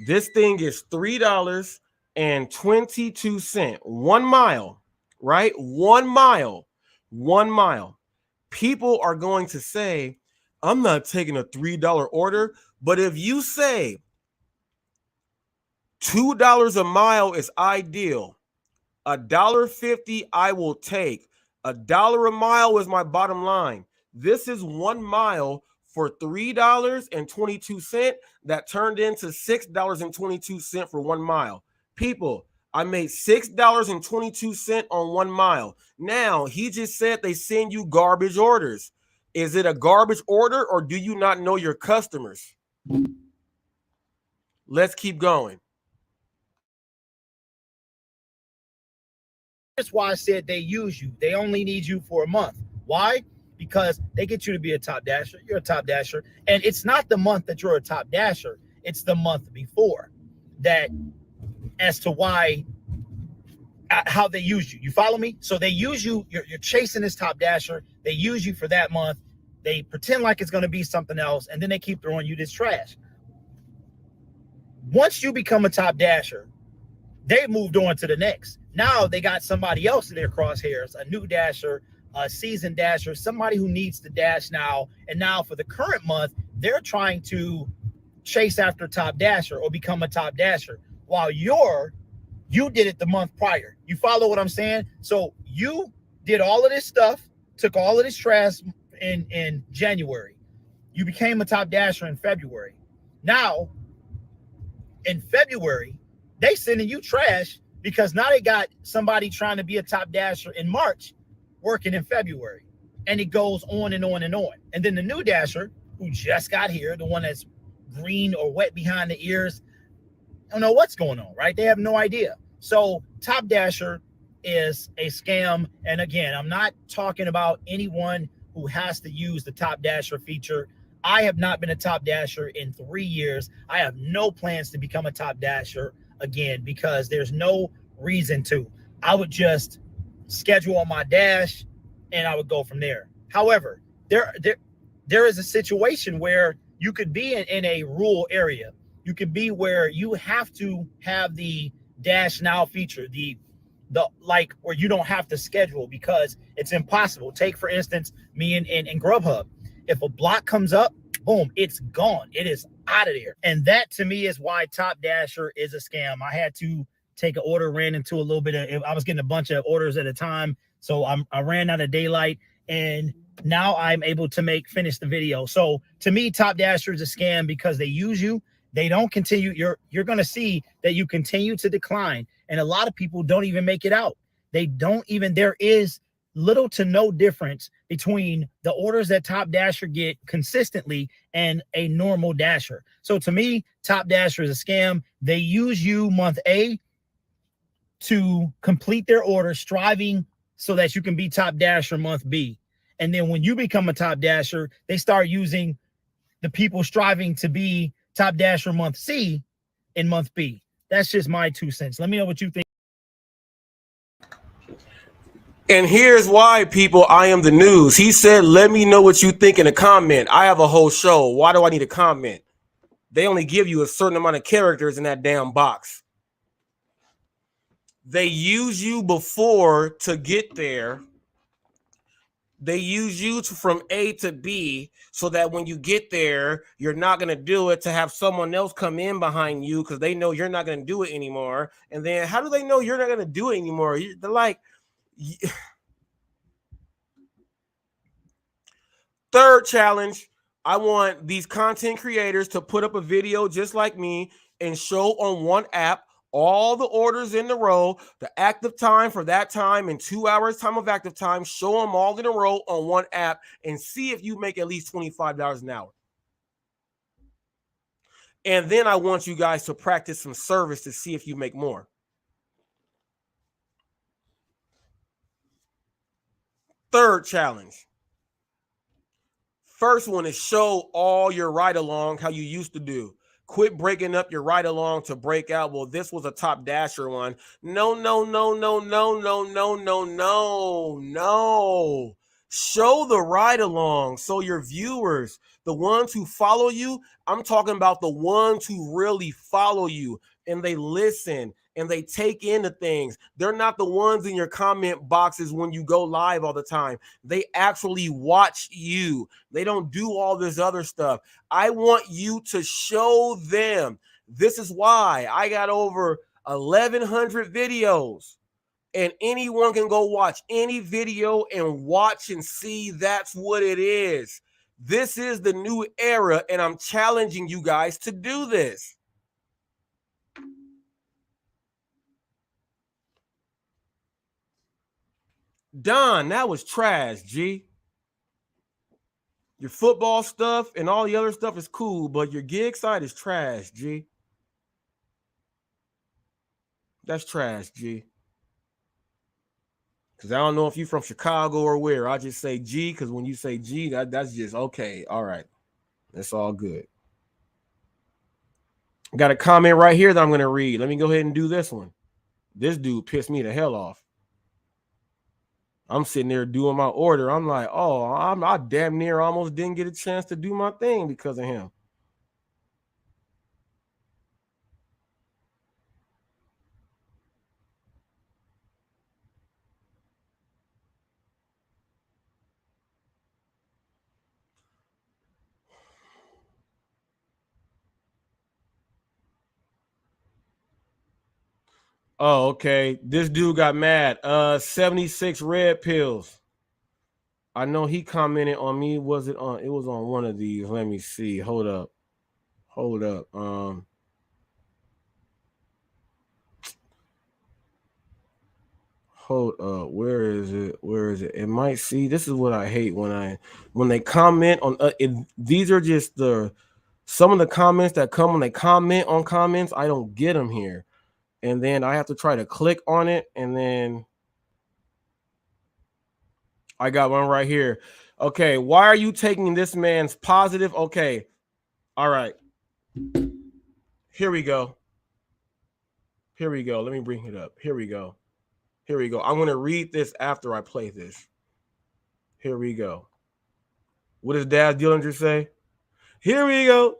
This thing is $3.22. 1 mile, right? 1 mile. 1 mile. People are going to say, I'm not taking a $3 order. But if you say $2 a mile is ideal, $1.50 I will take, $1 a mile is my bottom line. This is 1 mile for $3.22 that turned into $6.22 for 1 mile. People, I made $6.22 on 1 mile. Now, he just said they send you garbage orders. Is it a garbage order or do you not know your customers? Let's keep going. That's why I said they use you. They only need you for a month. Why? because they get you to be a top dasher. You're a top dasher. And it's not the month that you're a top dasher, it's the month before that, as to why, how they use you. You follow me? So they use you, you're chasing this top dasher. They use you for that month. They pretend like it's going to be something else, and then they keep throwing you this trash. Once you become a top dasher, they moved on to the next. Now they got somebody else in their crosshairs, a new dasher, a seasoned dasher, somebody who needs to dash now. And now for the current month, they're trying to chase after top dasher or become a top dasher, while you did it the month prior. You follow what I'm saying? So you did all of this stuff, took all of this trash in January. You became a top dasher in February. Now, in February, they sending you trash because now they got somebody trying to be a top dasher in March working in February. And it goes on and on and on. And then the new dasher who just got here, the one that's green or wet behind the ears, don't know what's going on, right? They have no idea. So Top Dasher is a scam. And again, I'm not talking about anyone who has to use the Top Dasher feature. I have not been a Top Dasher in 3 years. I have no plans to become a Top Dasher again because there's no reason to. I would just schedule on my dash and I would go from there. However, there is a situation where you could be in a rural area. You could be where you have to have the Dash Now feature, the like where you don't have to schedule because it's impossible. Take, for instance, me in Grubhub. If a block comes up, boom, it's gone. It is out of there. And that to me is why Top Dasher is a scam. I had to take an order, ran into a little bit of, I was getting a bunch of orders at a time. So I ran out of daylight and now I'm able to finish the video. So to me, Top Dasher is a scam because they use you. They don't continue. You're going to see that you continue to decline. And a lot of people don't even make it out. There is little to no difference between the orders that Top Dasher get consistently and a normal dasher. So to me, Top Dasher is a scam. They use you month A to complete their order, striving so that you can be Top Dasher month B. And then when you become a Top Dasher, they start using the people striving to be Top Dasher month C in month B. That's just my 2 cents. Let me know what you think. And here's why, people, I am the news. He said, let me know what you think in a comment. I have a whole show. Why do I need a comment? They only give you a certain amount of characters in that damn box. They use you before to get there. They use you from A to B so that when you get there, you're not going to do it to have someone else come in behind you because they know you're not going to do it anymore. And then how do they know you're not going to do it anymore? They're like, third challenge, I want these content creators to put up a video just like me and show on one app all the orders in a row, the active time for that time, and 2 hours time of active time. Show them all in a row on one app and see if you make at least $25 an hour. And then I want you guys to practice some service to see if you make more. Third challenge. First one is show all your ride-along how you used to do. Quit breaking up your ride-along to break out. Well, this was a Top Dasher one. No. Show the ride-along so your viewers, the ones who follow you, I'm talking about the ones who really follow you and they listen and they take into things. They're not the ones in your comment boxes when you go live all the time. They actually watch you. They don't do all this other stuff. I want you to show them. This is why I got over 1,100 videos. And anyone can go watch any video and watch and see that's what it is. This is the new era, and I'm challenging you guys to do this. Don, that was trash, G. Your football stuff and all the other stuff is cool, but your gig side is trash, G. That's trash, G. Because I don't know if you're from Chicago or where. I just say G, because when you say G, that's just okay. All right. That's all good. Got a comment right here that I'm going to read. Let me go ahead and do this one. This dude pissed me the hell off. I'm sitting there doing my order. I'm like, oh, I damn near almost didn't get a chance to do my thing because of him. Oh, okay. This dude got mad. 76 red pills. I know he commented on me. Was it on? It was on one of these. Let me see. Hold up. Hold up. Hold up. Where is it? Where is it? It might see. This is what I hate when they comment on. These are just some of the comments that come when they comment on comments. I don't get them here, and then I have to try to click on it, and then I got one right here. Okay, why are you taking this man's positive? Okay, all right. Here we go. Here we go. Let me bring it up. Here we go. Here we go. I'm going to read this after I play this. Here we go. What does Dad Dillinger say? Here we go.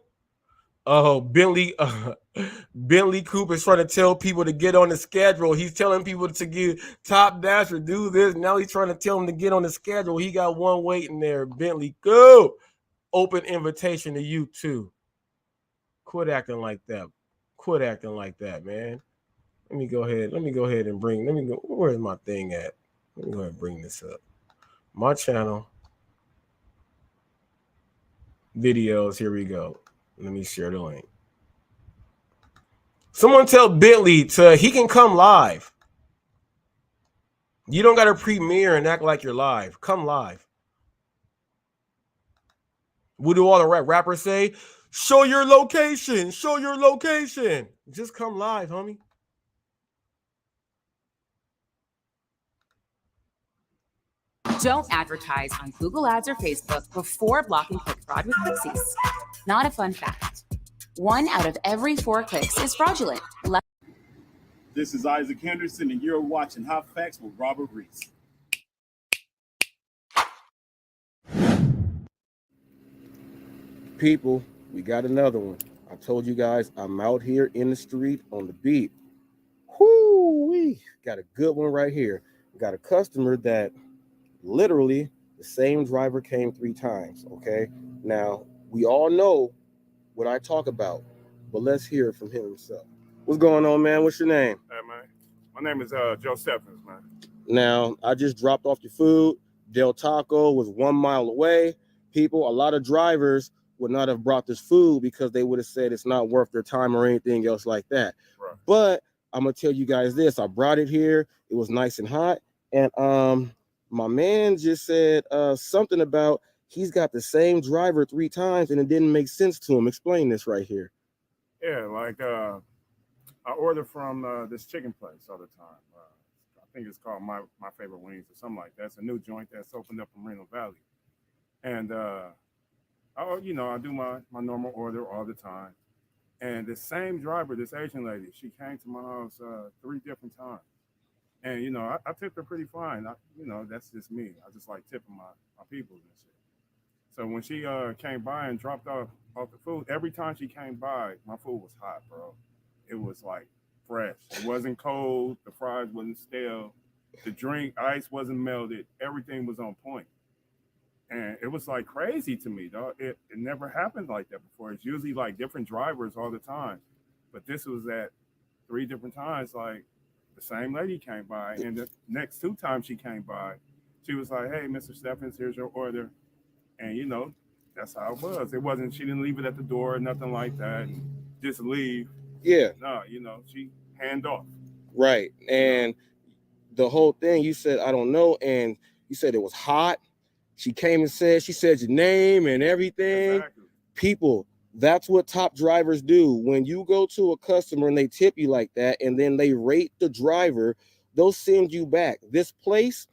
Oh, Bentley Cooper is trying to tell people to get on the schedule. He's telling people to give Top Dasher, do this. Now he's trying to tell them to get on the schedule. He got one waiting there. Bentley, go. Open invitation to you too. Quit acting like that. Quit acting like that, man. Let me go ahead and bring. Where's my thing at? Let me go ahead and bring this up. My channel. Videos. Here we go. Let me share the link. Someone tell Bentley he can come live. You don't got to premiere and act like you're live. Come live. What do all the rappers say? Show your location. Show your location. Just come live, homie. Don't advertise on Google Ads or Facebook before blocking click fraud with Pixies. Not a fun fact. 1 out of every 4 clicks is fraudulent. This is Isaac Henderson, and you're watching Hot Facts with Robert Reese. People, we got another one. I told you guys I'm out here in the street on the beat. Whoo-wee. Got a good one right here. Got a customer that literally the same driver came 3 times, okay? Now, we all know what I talk about, but let's hear it from him himself. What's going on, man? What's your name? Hey, man. My name is Joe Stephens, man. Now, I just dropped off your food. Del Taco was 1 mile away. People, a lot of drivers would not have brought this food because they would have said it's not worth their time or anything else like that. Right. But I'm going to tell you guys this. I brought it here. It was nice and hot. And my man just said something about he's got the same driver 3 times and it didn't make sense to him. Explain this right here. Yeah, like I order from this chicken place all the time. I think it's called My Favorite Wings or something like that. It's a new joint that's opened up in Reno Valley. And, I do my normal order all the time. And the same driver, this Asian lady, she came to my house 3 different times. And, I tipped her pretty fine. That's just me. I just like tipping my people and shit. So when she came by and dropped off the food, every time she came by, my food was hot, bro. It was like fresh. It wasn't cold. The fries wasn't stale. The drink, ice wasn't melted. Everything was on point. And it was like crazy to me, dog. It never happened like that before. It's usually like different drivers all the time. But this was at 3 different times, like the same lady came by. And the next 2 times she came by, she was like, hey, Mr. Stephens, here's your order. And, that's how it was. It wasn't, she didn't leave it at the door, nothing like that. And just leave. Yeah. No, she hand off. Right. And the whole thing, you said, I don't know. And you said it was hot. She came and she said your name and everything. Exactly. People, that's what top drivers do. When you go to a customer and they tip you like that, and then they rate the driver, they'll send you back. This place,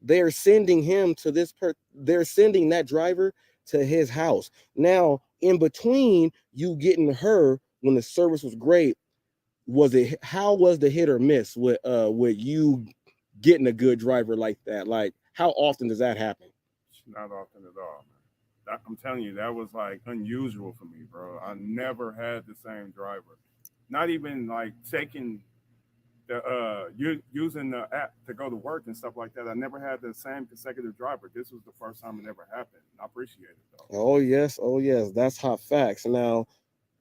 they're sending him to they're sending that driver to his house. Now, in between you getting her when the service was great, how was the hit or miss with you getting a good driver like that? Like, how often does that happen? Not often at all, man. I'm telling you, that was like unusual for me, bro. I never had the same driver. Not even like taking using the app to go to work and stuff like that. I never had the same consecutive driver. This was the first time it ever happened. I appreciate it though. Oh yes, that's hot facts. Now,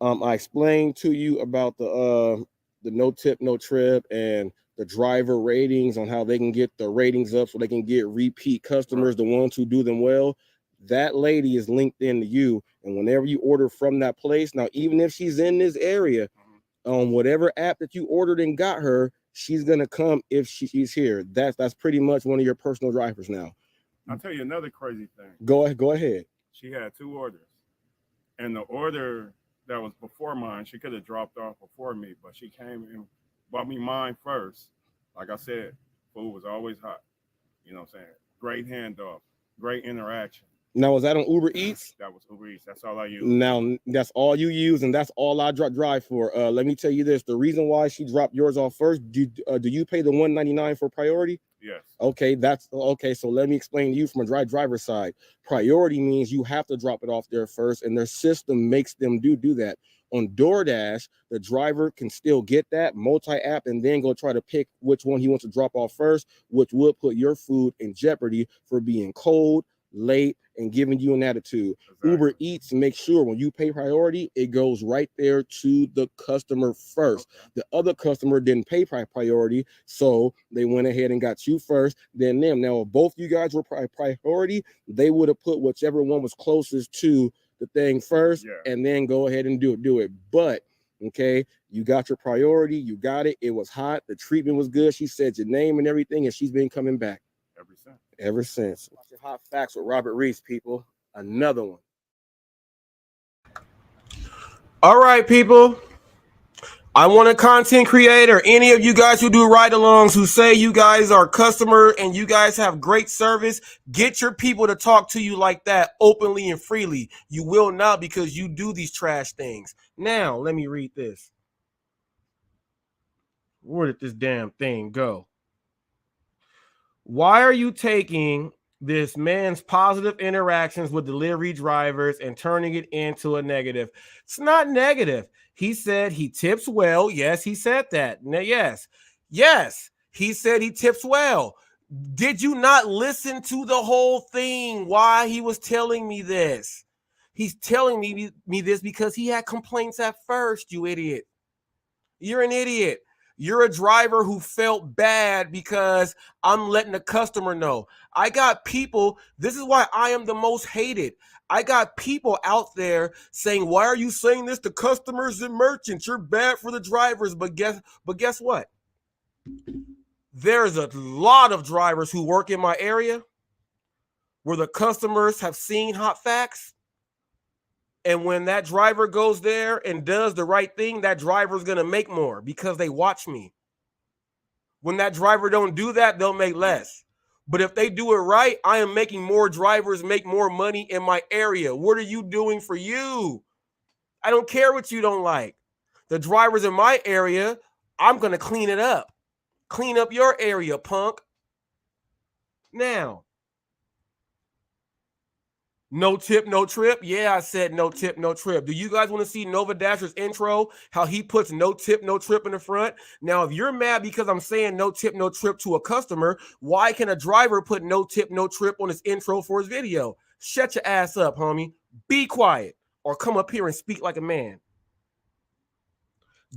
I explained to you about the no tip, no trip, and the driver ratings on how they can get the ratings up so they can get repeat customers, the ones who do them well. That lady is linked into you, and whenever you order from that place, now even if she's in this area, on whatever app that you ordered and got her, she's gonna come if she's here. That's pretty much one of your personal drivers now. I'll tell you another crazy thing. Go ahead. She had 2 orders, and the order that was before mine, she could have dropped off before me, but she came and bought me mine first. Like I said, food was always hot. You know what I'm saying? Great handoff, great interaction. Now, was that on Uber Eats? That was Uber Eats. That's all I use. Now, that's all you use, and that's all I drive for. Let me tell you this. The reason why she dropped yours off first, do you pay the $199 for priority? Yes. Okay, that's okay. So let me explain to you from a driver side. Priority means you have to drop it off there first, and their system makes them do that. On DoorDash, the driver can still get that multi-app and then go try to pick which one he wants to drop off first, which would put your food in jeopardy for being cold, late, and giving you an attitude. Exactly. Uber Eats makes sure when you pay priority, it goes right there to the customer first. Okay. The other customer didn't pay priority, so they went ahead and got you first, then them. Now, if both you guys were priority, they would have put whichever one was closest to the thing first, and then go ahead and do it. But okay, you got your priority, you got it. It was hot, the treatment was good. She said your name and everything, and she's been coming back ever since. Watching Hot Facts with Robert Reese, people. Another one. All right, people. I want a content creator. Any of you guys who do ride-alongs, who say you guys are customer and you guys have great service, get your people to talk to you like that openly and freely. You will not, because you do these trash things. Now, let me read this. Where did this damn thing go? Why are you taking this man's positive interactions with delivery drivers and turning it into a negative? It's not negative. He said he tips well. Yes, he said that. Yes, he said he tips well. Did you not listen to the whole thing? Why he was telling me this? He's telling me this because he had complaints at first, you idiot. You're an idiot. You're a driver who felt bad because I'm letting the customer know. I got people, this is why I am the most hated. I got people out there saying, why are you saying this to customers and merchants? You're bad for the drivers. But guess what? There's a lot of drivers who work in my area where the customers have seen Hot Facts. And when that driver goes there and does the right thing, that driver is going to make more because they watch me. When that driver don't do that, they'll make less. But if they do it right, I am making more drivers make more money in my area. What are you doing for you? I don't care what you don't like. The drivers in my area, I'm going to clean it up. Clean up your area, punk. Now, no tip, no trip. Yeah, I said no tip, no trip. Do you guys want to see Nova Dasher's intro? How he puts no tip, no trip in the front? Now, if you're mad because I'm saying no tip, no trip to a customer, why can a driver put no tip, no trip on his intro for his video? Shut your ass up, homie. Be quiet or come up here and speak like a man.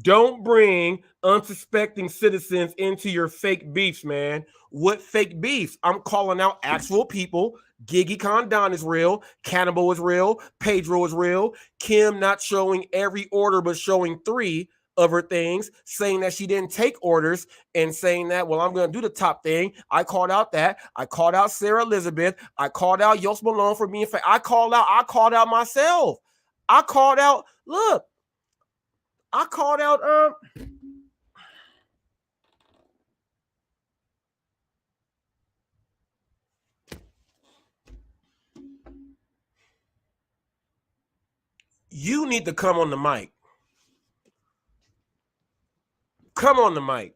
Don't bring unsuspecting citizens into your fake beefs, man. What fake beefs? I'm calling out actual people. Giggy Condon is real. Cannibal is real. Pedro is real. Kim not showing every order but showing 3 of her things, saying that she didn't take orders and saying that, well, I'm going to do the top thing. I called out that. I called out Sarah Elizabeth. I called out Yos Malone for being fake. I called out myself. I called out, look. I called out You need to come on the mic. Come on the mic.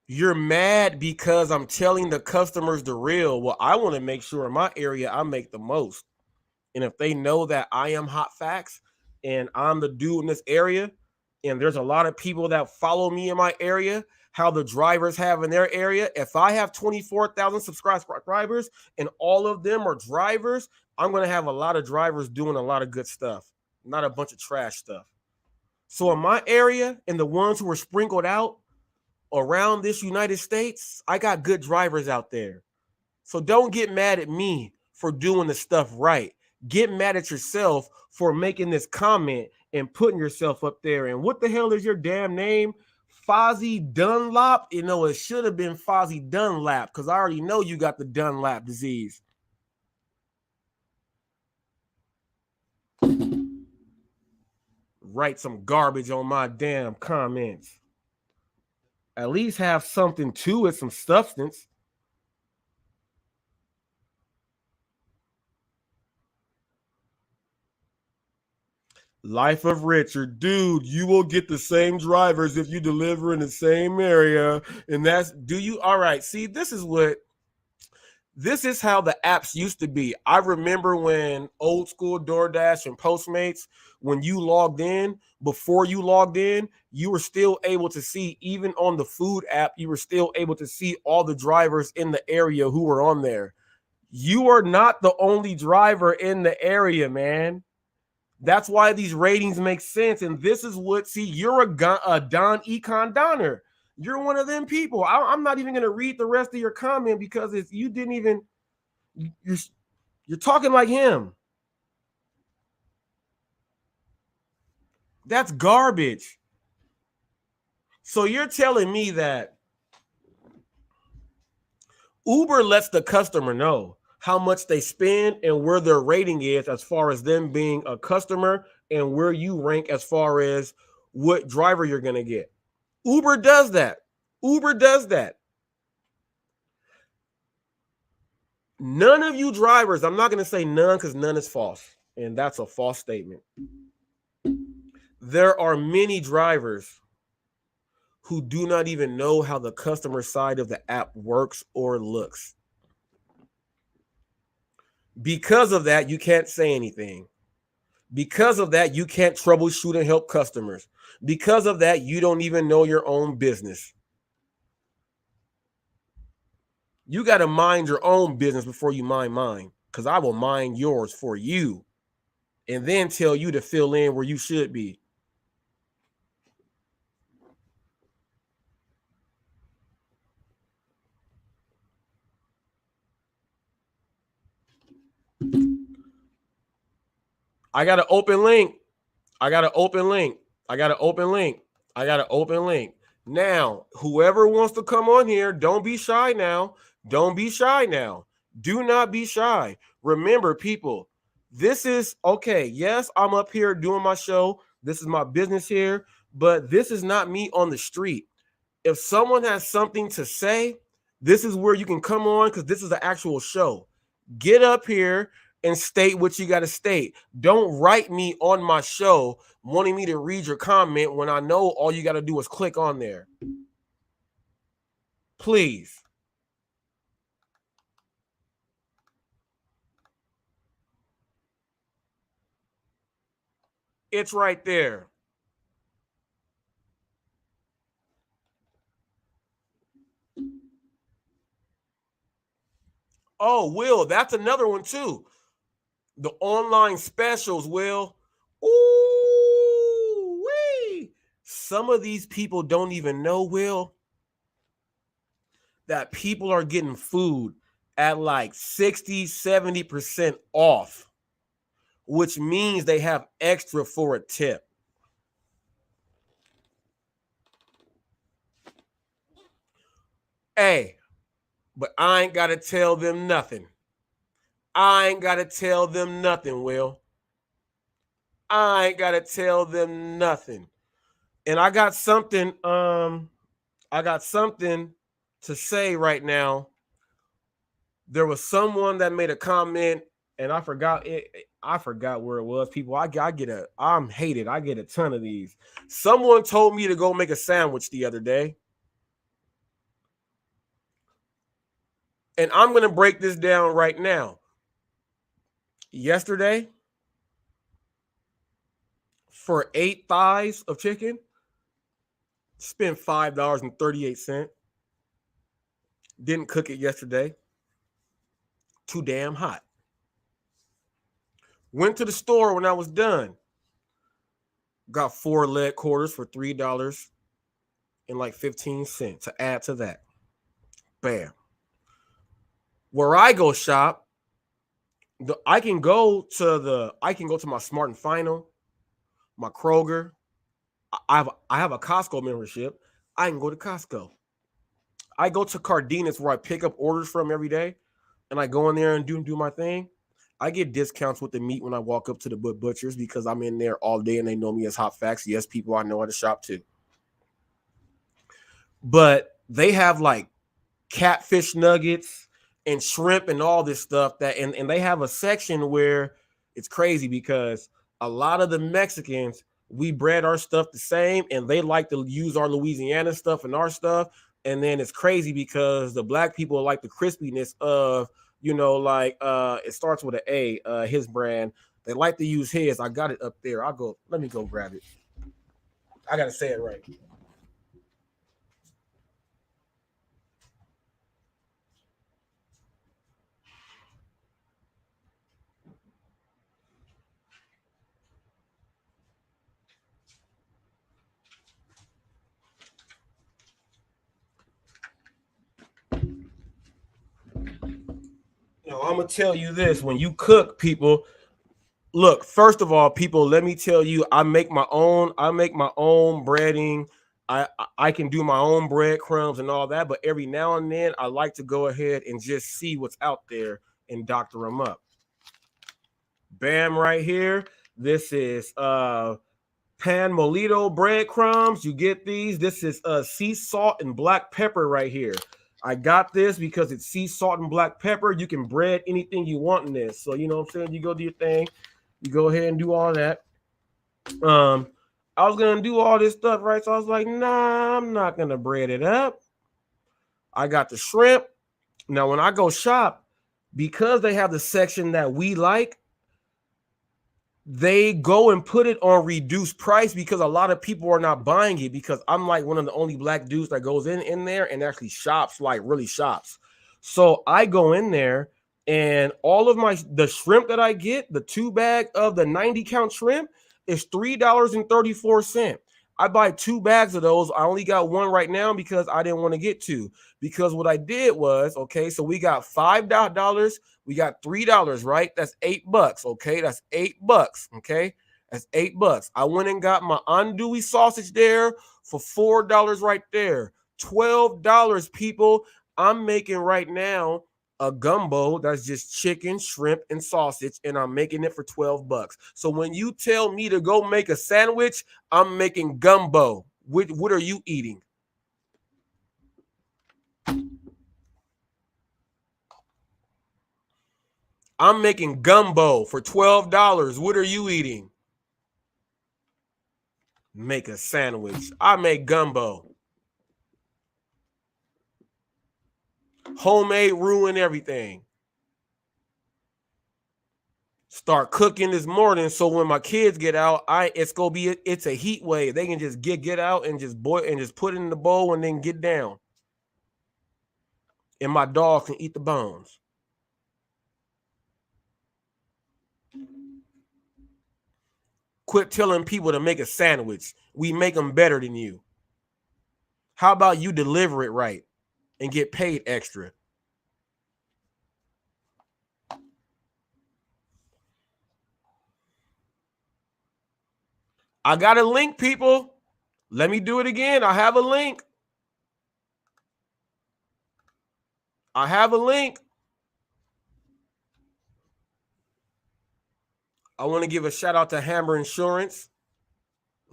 You're mad because I'm telling the customers the real. Well, I want to make sure in my area I make the most. And if they know that I am Hot Facts and I'm the dude in this area, and there's a lot of people that follow me in my area, how the drivers have in their area, if I have 24,000 subscribers and all of them are drivers, I'm going to have a lot of drivers doing a lot of good stuff, not a bunch of trash stuff. So in my area and the ones who are sprinkled out around this United States, I got good drivers out there. So don't get mad at me for doing the stuff right. Get mad at yourself for making this comment and putting yourself up there. And what the hell is your damn name? Fozzie Dunlop? You know, it should have been Fozzie Dunlap because I already know you got the Dunlap disease. Write some garbage on my damn comments. At least have something to it, some substance. Life of Richard, dude, you will get the same drivers if you deliver in the same area. And that's, do you? All right. See, this is how the apps used to be. I remember when old school DoorDash and Postmates, when you logged in, before you logged in, you were still able to see, even on the food app, you were still able to see all the drivers in the area who were on there. You are not the only driver in the area, man. That's why these ratings make sense. And this is what, see, you're a Don Econ Donner. You're one of them people. I'm not even going to read the rest of your comment because you didn't even, you're talking like him. That's garbage. So you're telling me that Uber lets the customer know how much they spend and where their rating is as far as them being a customer and where you rank as far as what driver you're going to get. Uber does that. Uber does that. None of you drivers, I'm not going to say none because none is false, and that's a false statement. There are many drivers who do not even know how the customer side of the app works or looks. Because of that, you can't say anything. Because of that, you can't troubleshoot and help customers. Because of that, you don't even know your own business. You got to mind your own business before you mind mine, because I will mind yours for you and then tell you to fill in where you should be. I got an open link. I got an open link. I got an open link. I got an open link. Now, whoever wants to come on here, don't be shy now. Don't be shy now. Do not be shy. Remember, people, this is okay. Yes, I'm up here doing my show. This is my business here, but this is not me on the street. If someone has something to say, this is where you can come on because this is the actual show. Get up here and state what you got to state. Don't write me on my show wanting me to read your comment when I know all you got to do is click on there. Please. It's right there. Oh, Will, that's another one too. The online specials, Will. Ooh, wee. Some of these people don't even know, Will, that people are getting food at like 60, 70% off, which means they have extra for a tip. Hey, but I ain't got to tell them nothing. I ain't got to tell them nothing, Will. I ain't got to tell them nothing. And I got something to say right now There was someone that made a comment, and I forgot it. I forgot where it was. People, I'm hated. I get a ton of these. Someone told me to go make a sandwich the other day. And I'm going to break this down right now. Yesterday, for 8 thighs of chicken, spent $5.38. Didn't cook it yesterday. Too damn hot. Went to the store when I was done. Got 4 leg quarters for $3.15 to add to that. Bam. Where I go shop, I can go to my Smart and Final, my Kroger. I have a Costco membership. I can go to Costco. I go to Cardenas where I pick up orders from every day, and I go in there and do my thing. I get discounts with the meat when I walk up to the butchers because I'm in there all day and they know me as Hot Facts. Yes, people I know how to shop too. But they have like catfish nuggets and shrimp and all this stuff and they have a section where it's crazy because a lot of the Mexicans, we bread our stuff the same and they like to use our Louisiana stuff and our stuff. And then it's crazy because the black people like the crispiness of, it starts with an A, his brand. They like to use his. I got it up there. Let me go grab it. I got to say it right. No, I'm gonna tell you this: when you cook, people, look. First of all, people, let me tell you, I make my own. I make my own breading. I can do my own breadcrumbs and all that. But every now and then, I like to go ahead and just see what's out there and doctor them up. Bam, right here. This is pan molito breadcrumbs. You get these. This is sea salt and black pepper right here. I got this because it's sea salt and black pepper. You can bread anything you want in this. So, you know what I'm saying? You go do your thing. You go ahead and do all that. I was going to do all this stuff, right? So I was like, nah, I'm not going to bread it up. I got the shrimp. Now, when I go shop, because they have the section that we like, they go and put it on reduced price because a lot of people are not buying it because I'm like one of the only black dudes that goes in there and actually shops, like really shops. So I go in there and all of the shrimp that I get, the 2 bag of the 90 count shrimp is $3.34. I buy 2 bags of those. I only got one right now because I didn't want to get 2. Because what I did was, okay, so we got $5, we got $3, right? That's $8. Okay, that's $8. Okay, that's $8. I went and got my andouille sausage there for $4 right there. $12, people. I'm making right now a gumbo that's just chicken, shrimp, and sausage, and I'm making it for $12. So when you tell me to go make a sandwich, I'm making gumbo. What are you eating? I'm making gumbo for $12. What are you eating? Make a sandwich. I make gumbo. Homemade, ruin everything. Start cooking this morning, so when my kids get out, it's a heat wave. They can just get out and just boil and just put it in the bowl and then get down. And my dog can eat the bones. Quit telling people to make a sandwich. We make them better than you. How about you deliver it right and get paid extra? I got a link, people. Let me do it again. I have a link. I have a link. I want to give a shout out to Hammer Insurance.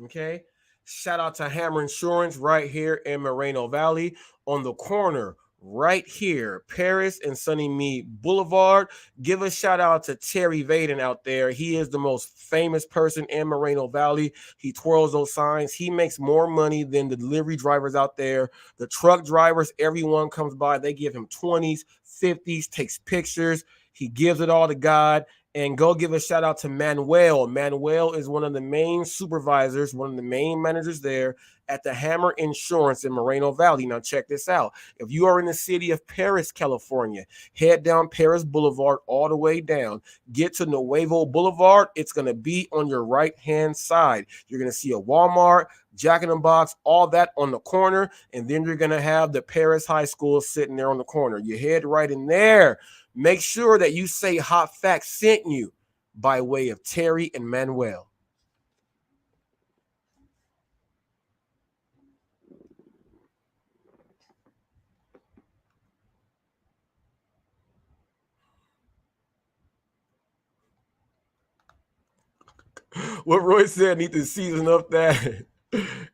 Okay. Shout out to Hammer Insurance right here in Moreno Valley on the corner, right here, Paris and Sunny Mead Boulevard. Give a shout out to Terry Vaden out there. He is the most famous person in Moreno Valley. He twirls those signs. He makes more money than the delivery drivers out there. The truck drivers, everyone comes by. They give him 20s, 50s, takes pictures. He gives it all to God. And go give a shout out to Manuel. Manuel is one of the main supervisors, one of the main managers there at the Hammer Insurance in Moreno Valley. Now check this out. If you are in the city of Paris, California, head down Paris Boulevard all the way down. Get to Nuevo Boulevard. It's going to be on your right-hand side. You're going to see a Walmart, Jack in the Box, all that on the corner. And then you're going to have the Paris High School sitting there on the corner. You head right in there. Make sure that you say Hot Facts sent you by way of Terry and Manuel. What Roy said, need to season up that.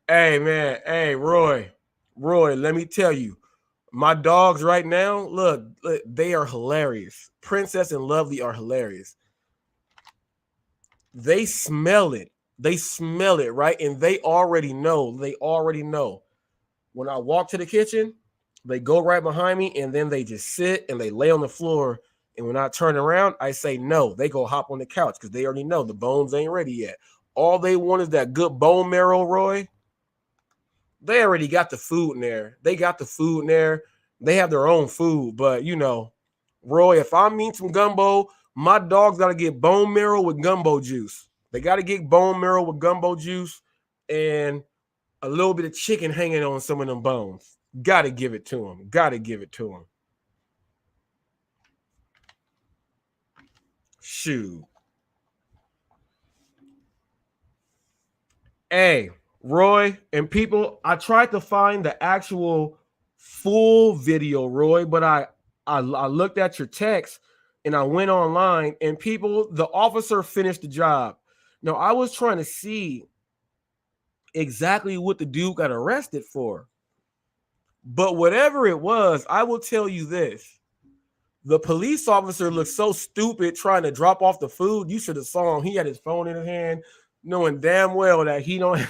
Hey, man. Hey, Roy, let me tell you. My dogs right now, look, they are hilarious. Princess and Lovely are hilarious. They smell it. They smell it, right? And they already know. When I walk to the kitchen, they go right behind me, and then they just sit and they lay on the floor. And when I turn around, I say no. They go hop on the couch because they already know the bones ain't ready yet. All they want is that good bone marrow, Roy. They already got the food in there. They got the food in there. They have their own food. But, you know, Roy, if I mean some gumbo, my dogs got to get bone marrow with gumbo juice. They got to get bone marrow with gumbo juice and a little bit of chicken hanging on some of them bones. Got to give it to them. Got to give it to them. Shoot. Hey, Roy and people, I tried to find the actual full video, Roy, but I looked at your text and I went online, and people, the officer finished the job. Now, I was trying to see exactly what the dude got arrested for. But whatever it was, I will tell you this. The police officer looked so stupid trying to drop off the food. You should have saw him. He had his phone in his hand, knowing damn well that he don't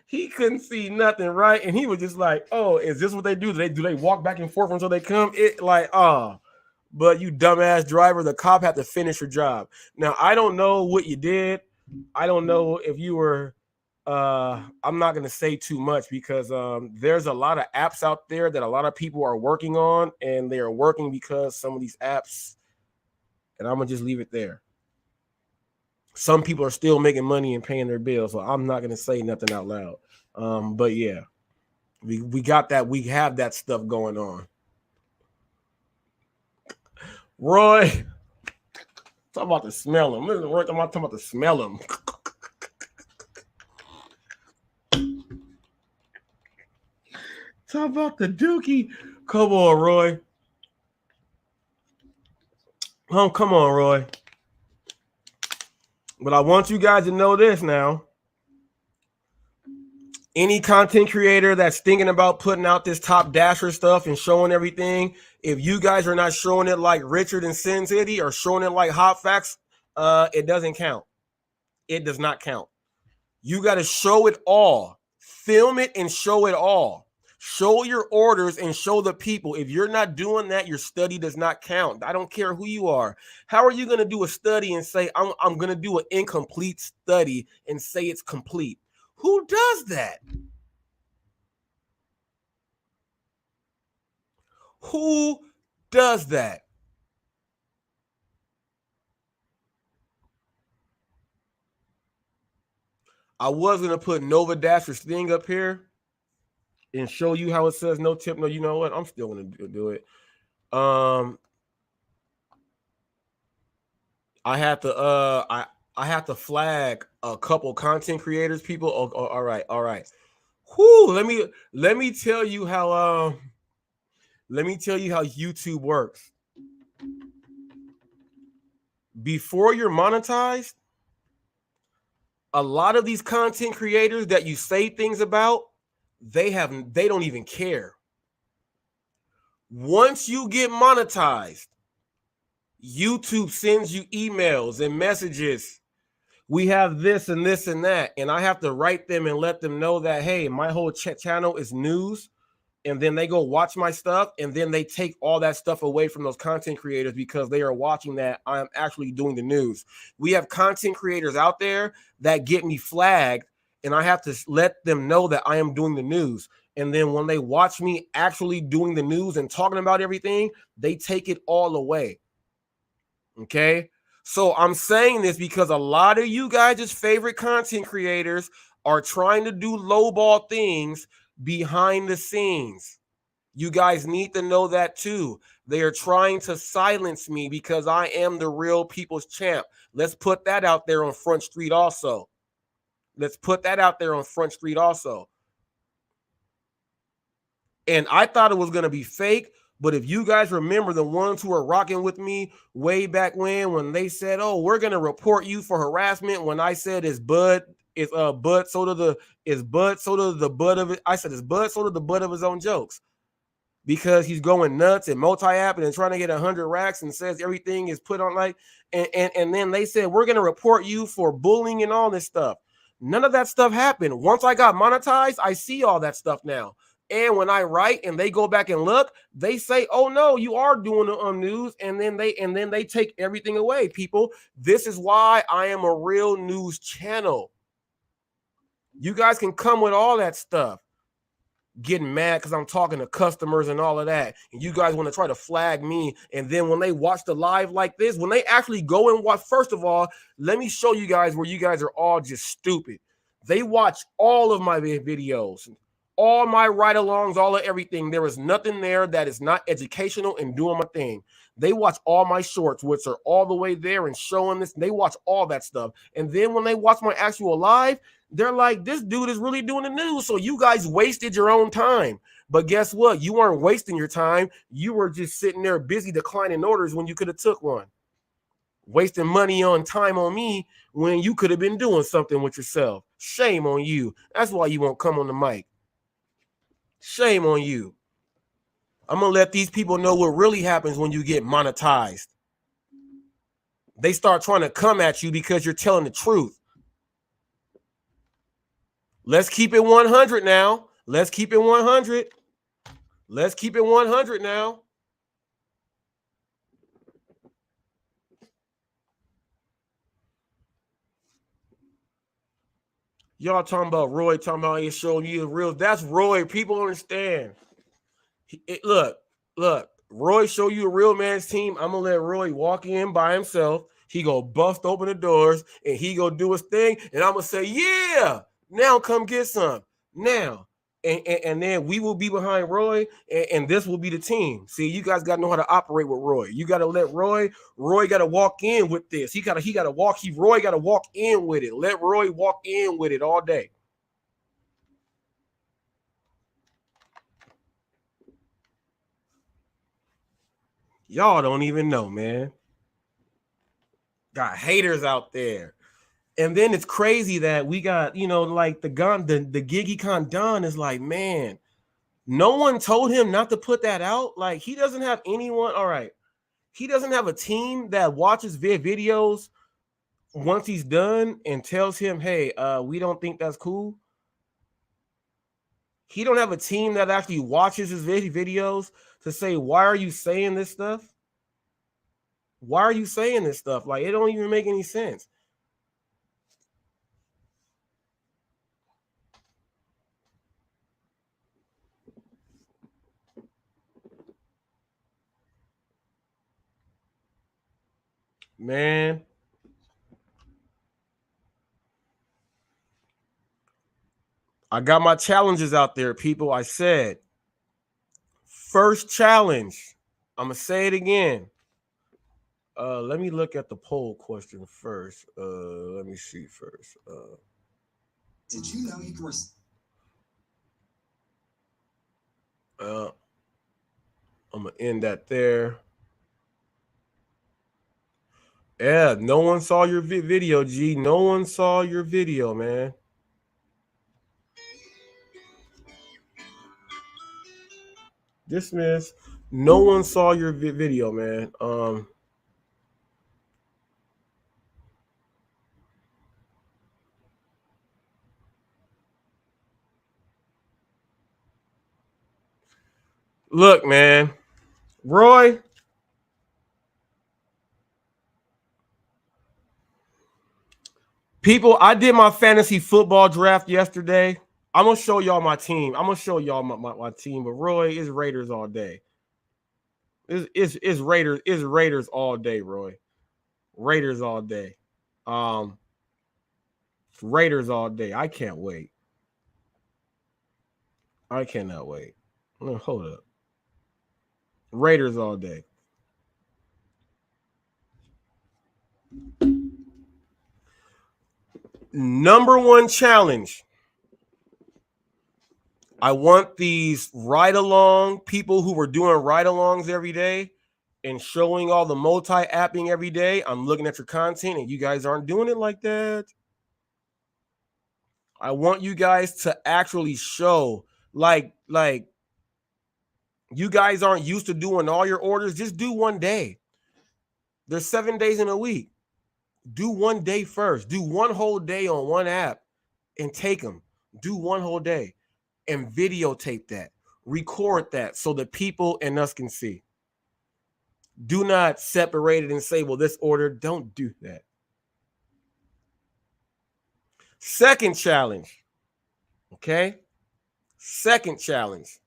he couldn't see nothing, right? And he was just like, oh, is this what they do? Do they walk back and forth until they come? It like, but you dumbass driver, the cop had to finish your job. Now, I don't know what you did. I don't know if you were I'm not going to say too much because there's a lot of apps out there that a lot of people are working on, and they are working because some of these apps, and I'm going to just leave it there. Some people are still making money and paying their bills, so I'm not going to say nothing out loud. But yeah, we got that. We have that stuff going on. Roy, talk about the smell him. Listen, Roy, talking about the smell him. Talk about the dookie. Come on, Roy. Oh, come on, Roy. But I want you guys to know this now. Any content creator that's thinking about putting out this Top Dasher stuff and showing everything, if you guys are not showing it like Richard and Sin City or showing it like Hot Facts, it doesn't count. It does not count. You got to show it all. Film it and show it all. Show your orders and show the people. If you're not doing that, your study does not count. I don't care who you are. How are you going to do a study and say, I'm going to do an incomplete study and say it's complete? Who does that? Who does that? I was going to put Nova Dasher's thing up here and show you how it says no tip. No, you know what? I'm still going to do it. I have to I have to flag a couple content creators, people. Oh, all right. Whoo, let me tell you how YouTube works. Before you're monetized, a lot of these content creators that you say things about, they don't even care. Once you get monetized, YouTube sends you emails and messages. We have this and this and that. And I have to write them and let them know that, hey, my whole channel is news. And then they go watch my stuff. And then they take all that stuff away from those content creators because they are watching that I'm actually doing the news. We have content creators out there that get me flagged. And I have to let them know that I am doing the news. And then when they watch me actually doing the news and talking about everything, they take it all away. Okay, so I'm saying this because a lot of you guys' favorite content creators are trying to do lowball things behind the scenes. You guys need to know that too. They are trying to silence me because I am the real people's champ. Let's put that out there on Front Street also. Let's put that out there on Front Street also. And I thought it was going to be fake. But if you guys remember the ones who were rocking with me way back when they said, oh, we're going to report you for harassment. When I said is Bud Soda the butt of it. I said, is Bud Soda the butt of his own jokes? Because he's going nuts and multi-apping and trying to get 100 racks and says everything is put on like, and then they said, we're going to report you for bullying and all this stuff. None of that stuff happened. Once I got monetized, I see all that stuff now. And when I write and they go back and look, they say, oh no, you are doing the news. And then they take everything away, people. This is why I am a real news channel. You guys can come with all that stuff. Getting mad because I'm talking to customers and all of that. And you guys want to try to flag me. And then when they watch the live like this, when they actually go and watch, first of all, let me show you guys where you guys are all just stupid. They watch all of my videos. All my ride-alongs, all of everything. There is nothing there that is not educational and doing my thing. They watch all my shorts, which are all the way there and showing this. They watch all that stuff. And then when they watch my actual live, they're like, this dude is really doing the news. So you guys wasted your own time. But guess what? You weren't wasting your time. You were just sitting there busy declining orders when you could have took one. Wasting money on time on me when you could have been doing something with yourself. Shame on you. That's why you won't come on the mic. Shame on you. I'm going to let these people know what really happens when you get monetized. They start trying to come at you because you're telling the truth. Let's keep it 100 now. Let's keep it 100. Let's keep it 100 now. Y'all talking about Roy, talking about he's showing you the real. That's Roy. People understand. Look, Roy show you a real man's team. I'm going to let Roy walk in by himself. He go bust open the doors and he go do his thing. And I'm going to say, yeah, now come get some. Now. And then we will be behind Roy and this will be the team. See, you guys got to know how to operate with Roy. You got to let Roy got to walk in with this. Roy got to walk in with it. Let Roy walk in with it all day. Y'all don't even know, man. Got haters out there. And then it's crazy that we got, like the Econ Don is like, man, no one told him not to put that out. Like, he doesn't have anyone. All right. He doesn't have a team that watches videos once he's done and tells him, hey, we don't think that's cool. He don't have a team that actually watches his videos to say, why are you saying this stuff? Why are you saying this stuff? Like, it don't even make any sense. Man. I got my challenges out there, people. I said, first challenge. I'm going to say it again. Let me look at the poll question first. Let me see first. Did you know you can I'm going to end that there. Yeah, no one saw your video, G. No one saw your video, man. Dismiss. No one saw your video, man. Look, man. Roy, people, I did my fantasy football draft yesterday. I'm gonna show y'all my team. I'm gonna show y'all my team, but Roy is Raiders all day. Is Raiders all day, Roy. Raiders all day. Um, Raiders all day. I can't wait. I cannot wait. No, hold up. Raiders all day. Number one challenge. I want these ride-along people who were doing ride-alongs every day and showing all the multi-apping every day. I'm looking at your content and you guys aren't doing it like that. I want you guys to actually show like you guys aren't used to doing all your orders. Just do one day. There's 7 days in a week. Do one day first. Do one whole day on one app and take them. Do one whole day and videotape that. Record that so the people and us can see. Do not separate it and say, well, this order. Don't do that. Second challenge. Okay? Second challenge.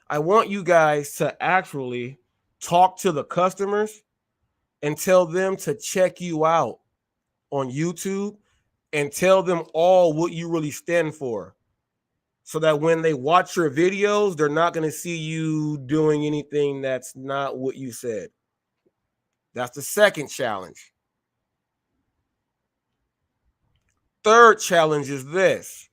I want you guys to actually talk to the customers and tell them to check you out on YouTube and tell them all what you really stand for. So that when they watch your videos, they're not going to see you doing anything that's not what you said. That's the second challenge. Third challenge is this.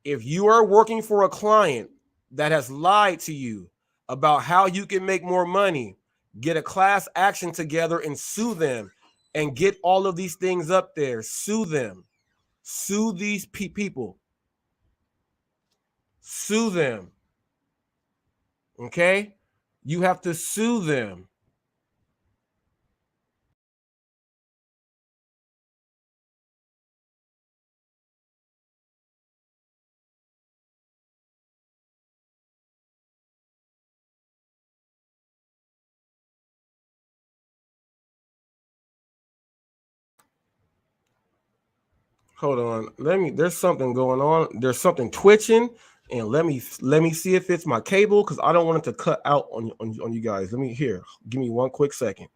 If you are working for a client that has lied to you about how you can make more money, get a class action together and sue them and get all of these things up there. Sue them. Sue these people. Sue them. Okay? You have to sue them. Hold on. There's something going on. There's something twitching. And let me see if it's my cable because I don't want it to cut out on you guys. Let me here. Give me one quick second.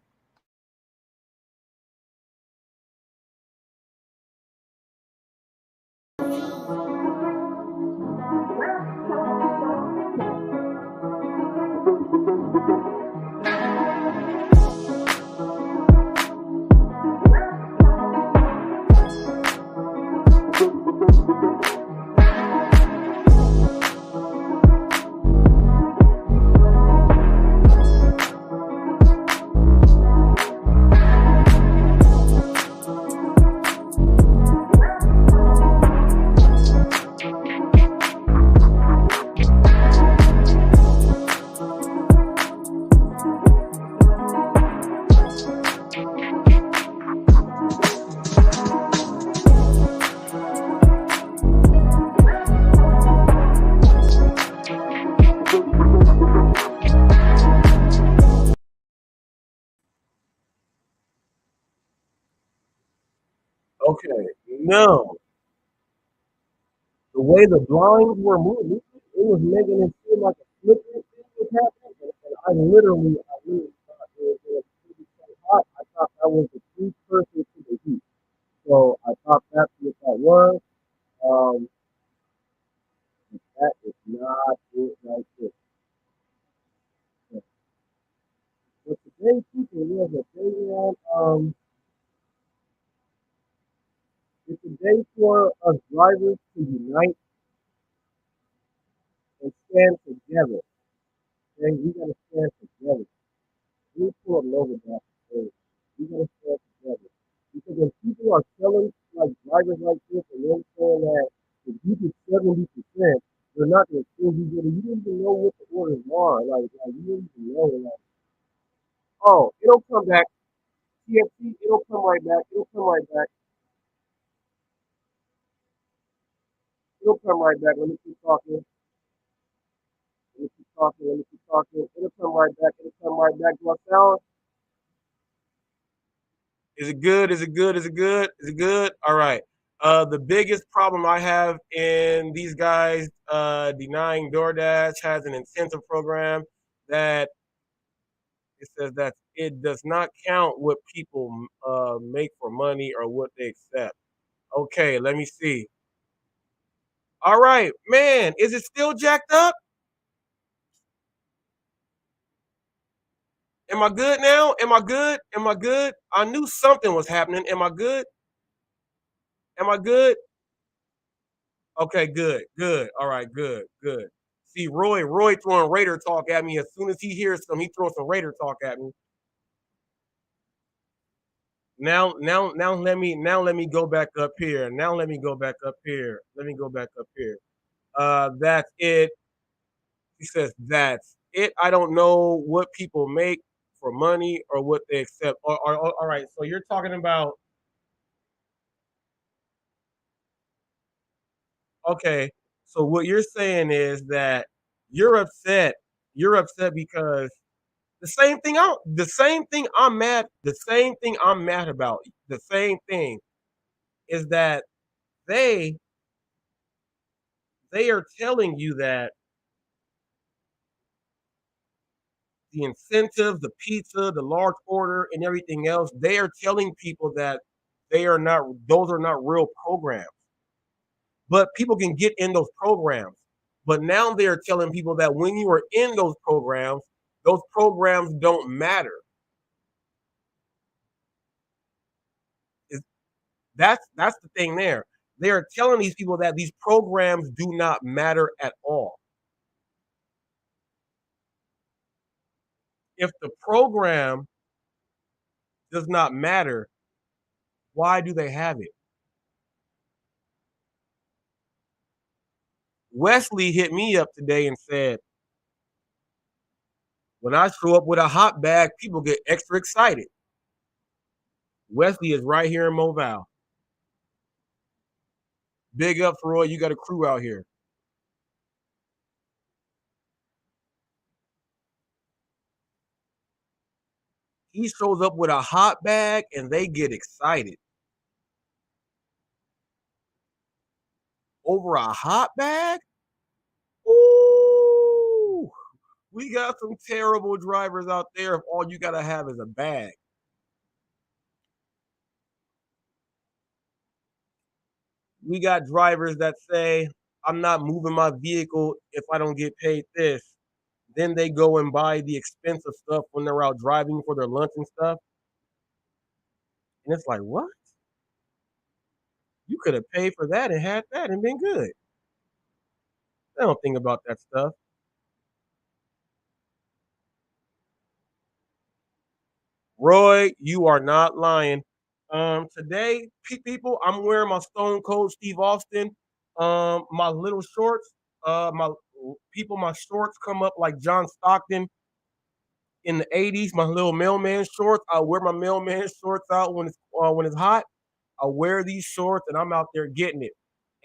Okay, no. The way the blinds were moving, it was making it feel like a slippery thing was happening. And I literally thought it was pretty so hot. I thought that was the precursor to the heat. So I thought that's what that was. Um, that is not it right there. But today, people, was a day on, it's a day for us drivers to unite and stand together. Okay, we gotta stand together. We pull up Nova back. We gotta stand together. Because when people are selling like drivers like this and they're saying that if you get 70%, they're not gonna kill you. You don't even know what the what is wrong? Like you don't even know. Like, oh, it'll come back. TFC, it'll come right back. It'll come right back. It'll come right back. Let me keep talking. Let me keep talking. Let me keep talking. It'll come right back. It'll come right back. Do I sound? Is it good? Is it good? Is it good? Is it good? All right. The biggest problem I have in these guys denying DoorDash has an incentive program that it says that it does not count what people make for money or what they accept. Okay, let me see. All right, man, is it still jacked up? Am I good now? Am I good? Am I good? I knew something was happening. Am I good? Am I good? Okay, good, good. All right, good, good. See, Roy throwing Raider talk at me. As soon as he hears some, he throws some Raider talk at me. Now let me go back up here. Now let me go back up here. Let me go back up here. That's it. He says that's it. I don't know what people make for money or what they accept. All right, so you're talking about okay. So what you're saying is that you're upset. You're upset because the same thing I'm mad about. The same thing is that they they are telling you that the incentives, the pizza, the large order, and everything else, they are telling people that those are not real programs. But people can get in those programs. But now they are telling people that when you are in those programs don't matter. Is that's the thing there. They are telling these people that these programs do not matter at all. If the program does not matter, why do they have it? Wesley hit me up today and said, when I show up with a hot bag, people get extra excited. Wesley is right here in Mobile. Big up, Roy. You got a crew out here. He shows up with a hot bag and they get excited. Over a hot bag? Ooh, we got some terrible drivers out there if all you got to have is a bag. We got drivers that say, I'm not moving my vehicle if I don't get paid this. Then they go and buy the expensive stuff when they're out driving for their lunch and stuff. And it's like, what? You could have paid for that and had that and been good. They don't think about that stuff. Roy, you are not lying. Today, people, I'm wearing my Stone Cold Steve Austin. My little shorts. My shorts come up like John Stockton in the '80s. My little mailman shorts. I wear my mailman shorts out when it's hot. I wear these shorts and I'm out there getting it.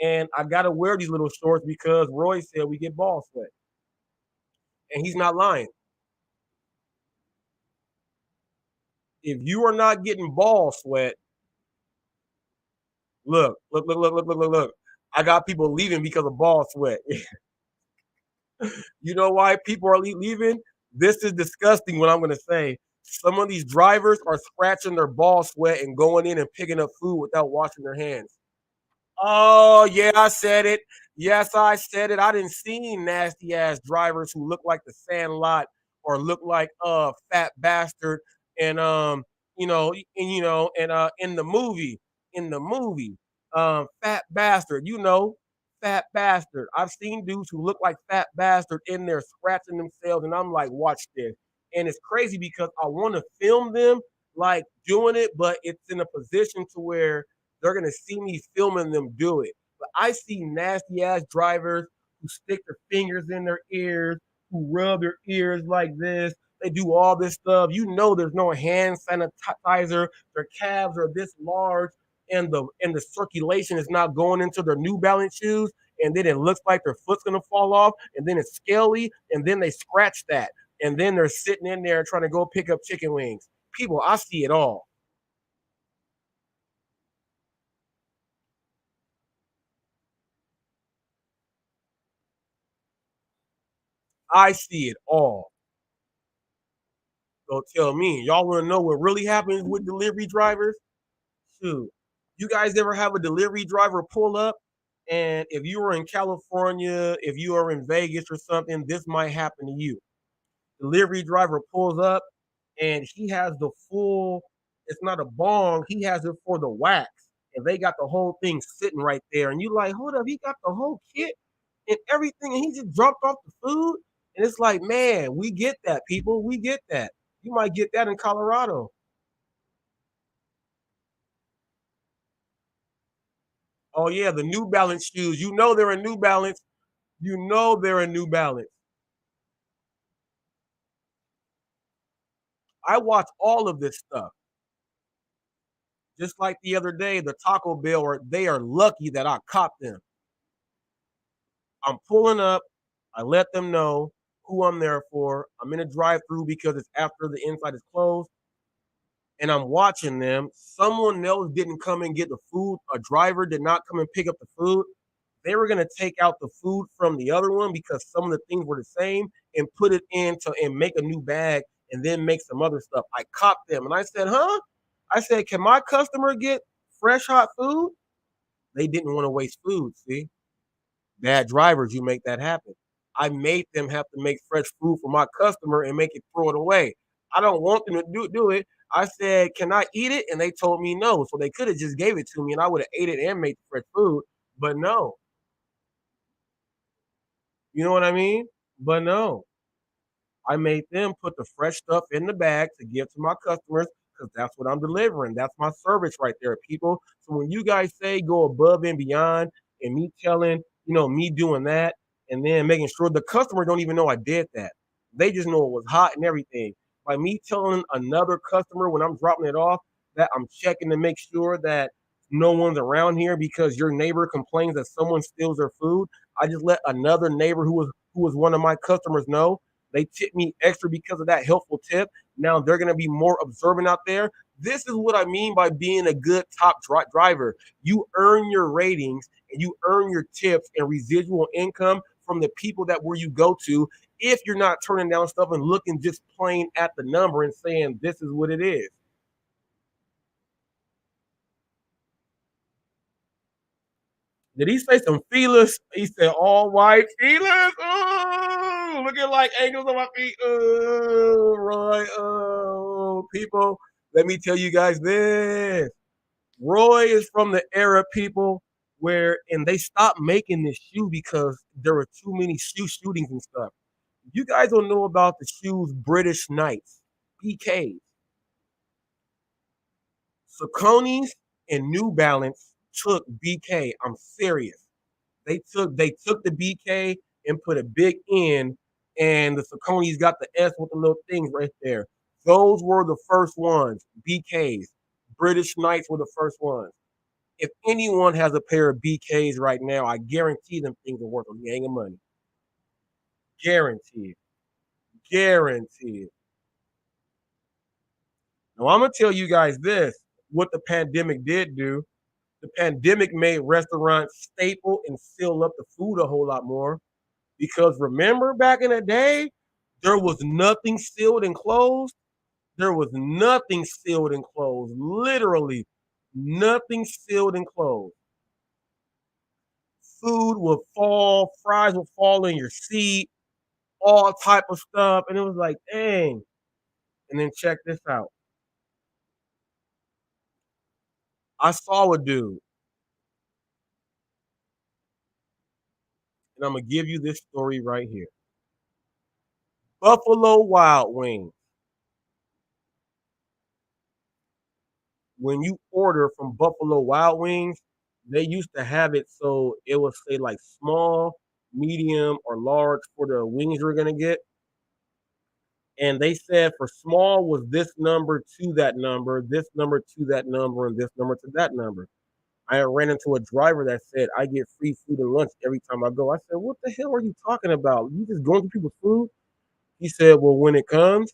And I gotta wear these little shorts because Roy said we get ball sweat, and he's not lying. If you are not getting ball sweat, look. I got people leaving because of ball sweat. You know why people are leaving? This is disgusting. What I'm going to say. Some of these drivers are scratching their ball sweat and going in and picking up food without washing their hands. Oh, yeah, I said it. Yes, I said it. I didn't see nasty ass drivers who look like the Sandlot or look like fat bastard and in the movie fat bastard, fat bastard. I've seen dudes who look like fat bastard in there scratching themselves and I'm like, watch this. And it's crazy because I want to film them like doing it, but it's in a position to where they're gonna see me filming them do it. But I see nasty ass drivers who stick their fingers in their ears, who rub their ears like this. They do all this stuff. You know, there's no hand sanitizer. Their calves are this large, and the circulation is not going into their New Balance shoes. And then it looks like their foot's gonna fall off, and then it's scaly, and then they scratch that, and then they're sitting in there trying to go pick up chicken wings. People, I see it all. I see it all. So tell me, y'all want to know what really happens with delivery drivers? Shoot, you guys ever have a delivery driver pull up? And if you are in California, if you are in Vegas or something, this might happen to you. Delivery driver pulls up and he has the full, it's not a bong, he has it for the wax. And they got the whole thing sitting right there. And you like, hold up, he got the whole kit and everything, and he just dropped off the food. And it's like, man, we get that, people. We get that. You might get that in Colorado. Oh yeah, the New Balance shoes. You know they're a New Balance. You know they're a New Balance. I watch all of this stuff. Just like the other day, the Taco Bell, or they are lucky that I caught them. I'm pulling up. I let them know who I'm there for. I'm in a drive-through because it's after the inside is closed, and I'm watching them. Someone else didn't come and get the food. A driver did not come and pick up the food. They were gonna take out the food from the other one because some of the things were the same and put it into and make a new bag and then make some other stuff. I caught them and I said, huh? I said, can my customer get fresh hot food? They didn't want to waste food. See, bad drivers, you make that happen. I made them have to make fresh food for my customer and make it throw it away. I don't want them to do it. I said, can I eat it? And they told me no. So they could have just gave it to me and I would have ate it and made fresh food. But no, you know what I mean? But no, I made them put the fresh stuff in the bag to give to my customers because that's what I'm delivering. That's my service right there, people. So when you guys say go above and beyond, and me telling, me doing that, and then making sure the customer don't even know I did that. They just know it was hot and everything. By me telling another customer when I'm dropping it off that I'm checking to make sure that no one's around here because your neighbor complains that someone steals their food. I just let another neighbor who was one of my customers know. They tip me extra because of that helpful tip. Now they're going to be more observant out there. This is what I mean by being a good top driver. You earn your ratings and you earn your tips and residual income from the people that where you go to if you're not turning down stuff and looking just plain at the number and saying this is what it is. Did he say some feelers? He said all white feelers. Oh, looking like angels on my feet. Oh, Roy. Oh, people. Let me tell you guys this. Roy is from the era, people, where and they stopped making this shoe because there were too many shoe shootings and stuff. You guys don't know about the shoes British Knights, BKs, Saucony's, and New Balance took BK. I'm serious. They took the BK and put a big N, and the Saucony's got the S with the little things right there. Those were the first ones. BKs. British Knights were the first ones. If anyone has a pair of BKs right now, I guarantee them things are worth a gang of money. Guaranteed. Guaranteed. Now I'm gonna tell you guys this: what the pandemic did do. The pandemic made restaurants staple and seal up the food a whole lot more. Because remember back in the day, there was nothing sealed and closed. There was nothing sealed and closed. Literally, nothing sealed and closed. Food would fall, fries would fall in your seat, all type of stuff. And it was like, dang. And then check this out. I saw a dude, and I'm gonna give you this story right here. Buffalo Wild Wings. When you order from Buffalo Wild Wings, they used to have it so it would say like small, medium, or large for the wings you're gonna get. And they said for small was this number to that number, this number to that number, and this number to that number. I ran into a driver that said I get free food and lunch every time I go. I said, "What the hell are you talking about? You just going through people's food?" He said, "Well, when it comes,"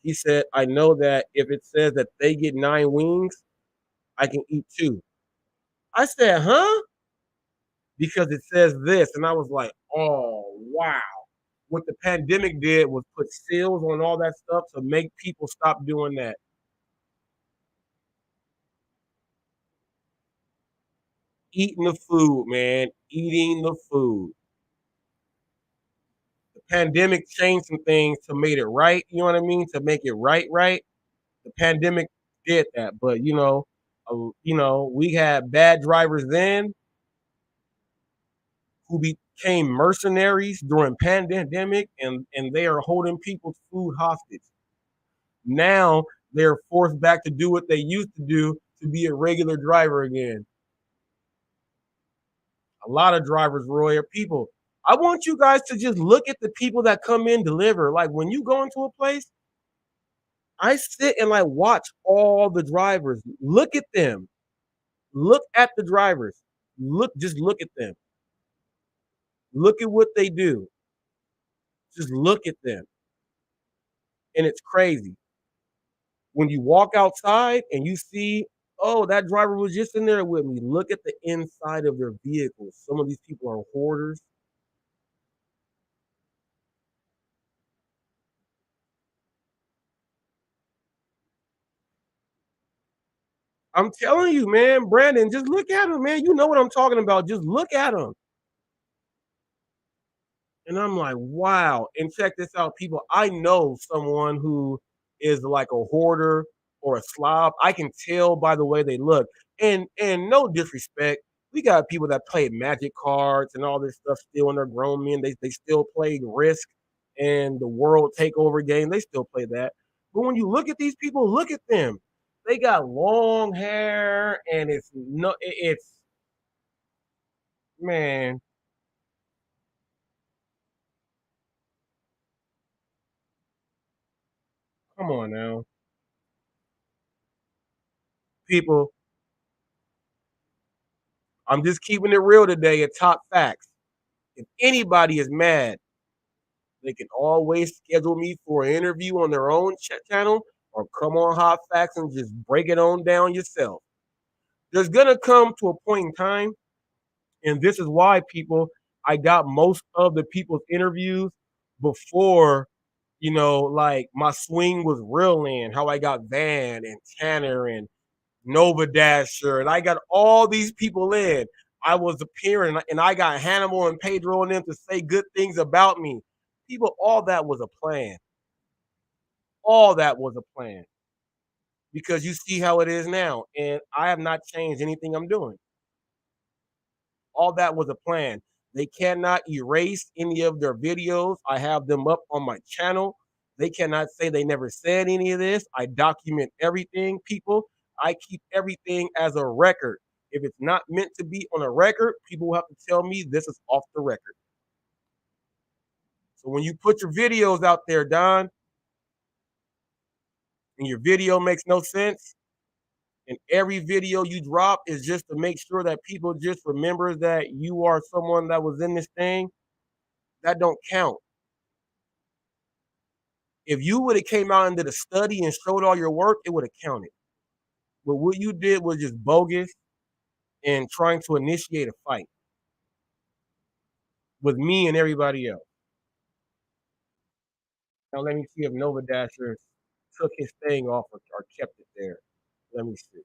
he said, "I know that if it says that they get 9 wings, I can eat 2." I said, "Huh?" Because it says this, and I was like, "Oh wow." What the pandemic did was put seals on all that stuff to make people stop doing that. Eating the food, man. Eating the food. The pandemic changed some things to make it right. You know what I mean? To make it right, right. The pandemic did that, but we had bad drivers then who became mercenaries during pandemic, and they are holding people's food hostage. Now they're forced back to do what they used to do to be a regular driver again. A lot of drivers, Roy, are people. I want you guys to just look at the people that come in deliver. Like when you go into a place, I sit and like watch all the drivers. Look at them. Look at the drivers. Just look at them. Look at what they do. Just look at them. And it's crazy. When you walk outside and you see, oh, that driver was just in there with me. Look at the inside of their vehicles. Some of these people are hoarders. I'm telling you, man, Brandon, just look at them, man. You know what I'm talking about. Just look at them. And I'm like, wow. And check this out, people. I know someone who is like a hoarder or a slob. I can tell by the way they look. And no disrespect. We got people that play magic cards and all this stuff still when they're grown men. They still play Risk and the World Takeover game. They still play that. But when you look at these people, look at them. They got long hair and it's man, come on now. People, I'm just keeping it real today at Top Facts. If anybody is mad, they can always schedule me for an interview on their own channel or come on Hot Facts and just break it on down yourself. There's going to come to a point in time, and this is why people, I got most of the people's interviews before, like my swing was real in, how I got Van and Tanner and Nova Dasher, and I got all these people in. I was appearing, and I got Hannibal and Pedro and them to say good things about me. People, all that was a plan. All that was a plan because you see how it is now, and I have not changed anything I'm doing. All that was a plan. They cannot erase any of their videos. I have them up on my channel. They cannot say they never said any of this. I document everything, people. I keep everything as a record. If it's not meant to be on a record, people will have to tell me this is off the record. So when you put your videos out there, Don, and your video makes no sense, and every video you drop is just to make sure that people just remember that you are someone that was in this thing, that don't count. If you would have came out and did a study and showed all your work, it would have counted. But what you did was just bogus and trying to initiate a fight with me and everybody else. Now let me see if Nova Dasher took his thing off or kept it there. Let me see.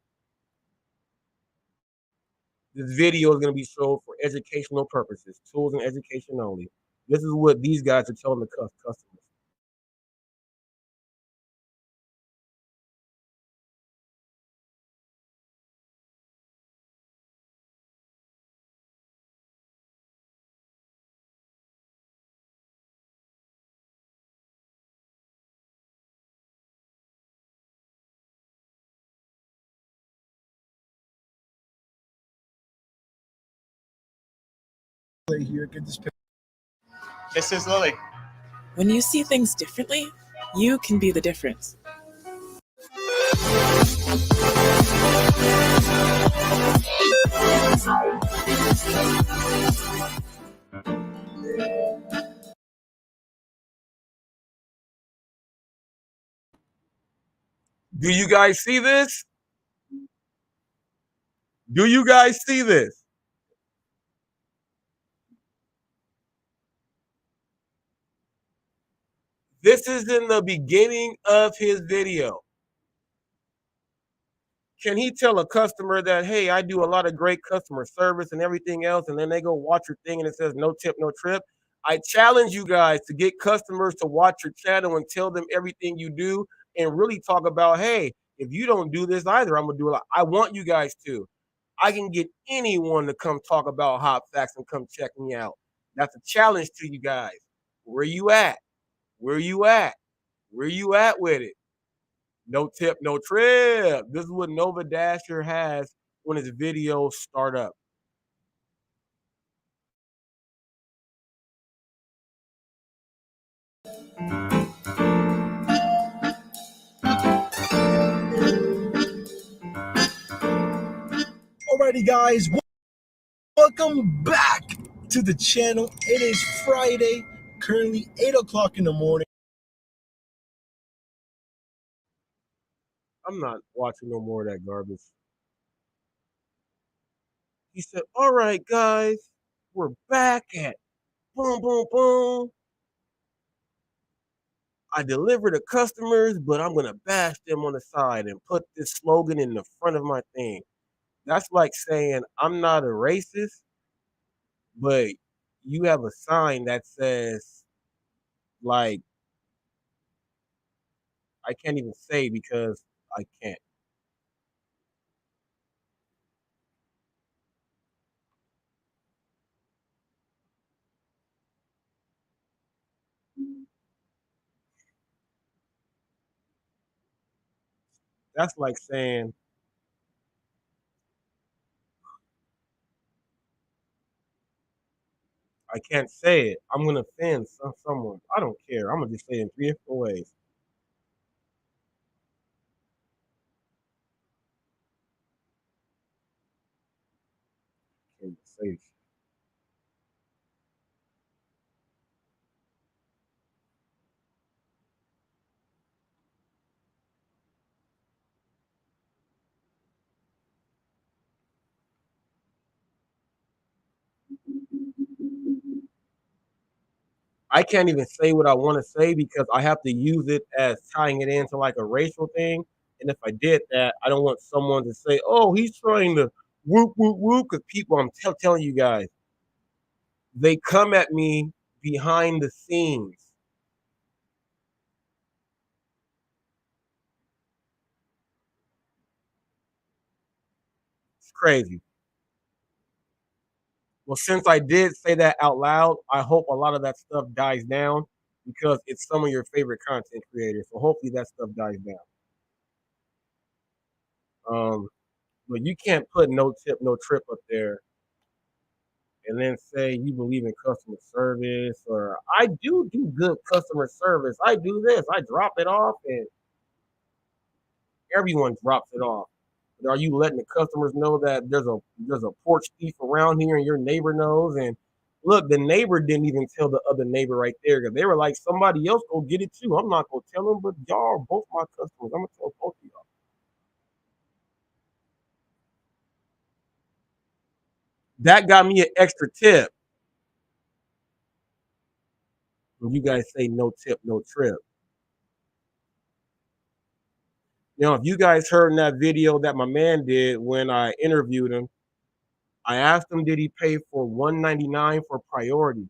This video is going to be sold for educational purposes, tools and education only. This is what these guys are telling the customers. Here, get this. This is Lily. When you see things differently, you can be the difference. Do you guys see this? Do you guys see this? This is in the beginning of his video. Can he tell a customer that, hey, I do a lot of great customer service and everything else, and then they go watch your thing and it says no tip, no trip? I challenge you guys to get customers to watch your channel and tell them everything you do and really talk about, hey, if you don't do this either, I'm gonna do it. I want you guys to. I can get anyone to come talk about Hot Facts and come check me out. That's a challenge to you guys. Where you at? Where you at? Where you at with it? No tip, no trip. This is what Nova Dasher has when his videos start up. Alrighty, guys, welcome back to the channel. It is Friday, currently 8 o'clock in the morning. I'm not watching no more of that garbage. He said, all right, guys, we're back at boom, boom, boom. I deliver to customers, but I'm going to bash them on the side and put this slogan in the front of my thing. That's like saying, I'm not a racist, but you have a sign that says, like, I can't even say because I can't. That's like saying, I can't say it. I'm going to offend someone. I don't care. I'm going to just say it in 3 different ways. Can't even say it. I can't even say what I want to say because I have to use it as tying it into like a racial thing. And if I did that, I don't want someone to say, "Oh, he's trying to whoop whoop whoop." Because people, I'm telling you guys, they come at me behind the scenes. It's crazy. Well, since I did say that out loud, I hope a lot of that stuff dies down because it's some of your favorite content creators. So hopefully that stuff dies down. But you can't put no tip, no trip up there and then say you believe in customer service or I do good customer service. I do this. I drop it off and everyone drops it off. But are you letting the customers know that there's a porch thief around here and your neighbor knows? And look, the neighbor didn't even tell the other neighbor right there because they were like, somebody else go get it too. I'm not gonna tell them, but y'all are both my customers. I'm gonna tell both of y'all. That got me an extra tip. When you guys say no tip, no trip. If you guys heard in that video that my man did when I interviewed him, I asked him, did he pay for $199 for priority?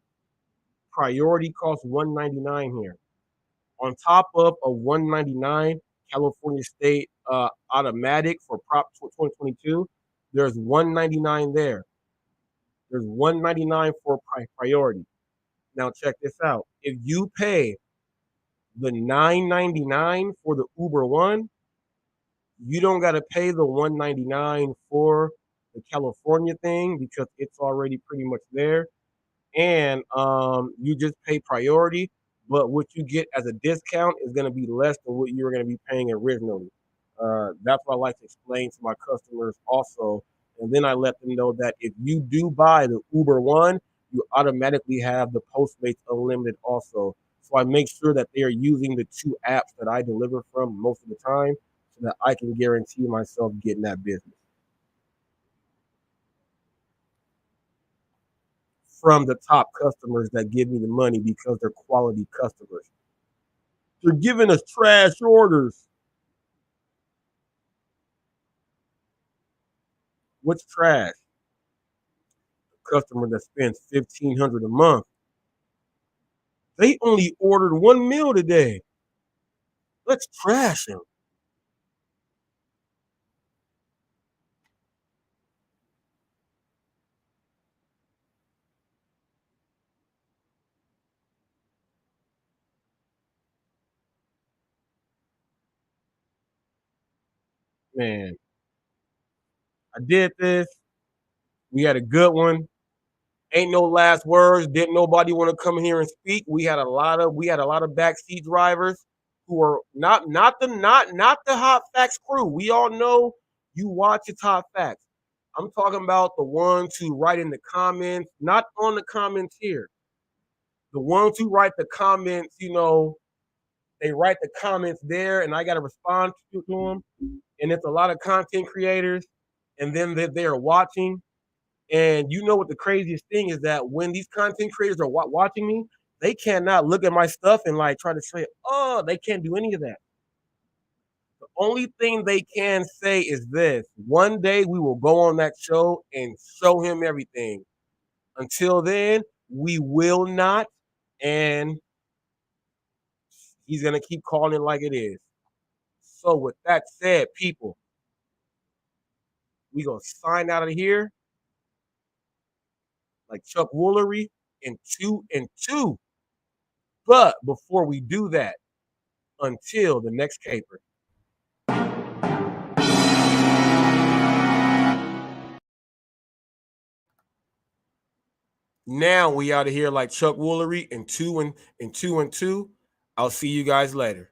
Priority costs $199 here. On top of a $199 California State automatic for Prop 2022, there's $199 there. There's $199 for priority. Now check this out. If you pay the $999 for the Uber One, you don't got to pay the $199 for the California thing because it's already pretty much there. and you just pay priority, but what you get as a discount is going to be less than what you were going to be paying originally. That's what I like to explain to my customers also. And then I let them know that if you do buy the Uber One, you automatically have the Postmates Unlimited also. So I make sure that they are using the two apps that I deliver from most of the time so that I can guarantee myself getting that business from the top customers that give me the money because they're quality customers. They're giving us trash orders. What's trash? The customer that spends $1,500 a month. They only ordered one meal today. Let's trash them. Man, I did this. We had a good one. Ain't no last words. Didn't nobody want to come here and speak. We had a lot of backseat drivers who are not the Hot Facts crew. We all know you watch it's Hot Facts. I'm talking about the ones who write in the comments, not on the comments here. The ones who write the comments, they write the comments there, and I got to respond to them. And it's a lot of content creators, and then they are watching. And you know what the craziest thing is that when these content creators are watching me, they cannot look at my stuff and like try to say, oh, they can't do any of that. The only thing they can say is this: one day we will go on that show and show him everything. Until then, we will not. And he's going to keep calling it like it is. So with that said, people, we going to sign out of here like Chuck Woolery in 2 and 2. But before we do that, until the next caper. Now we out of here like Chuck Woolery in 2 and 2. I'll see you guys later.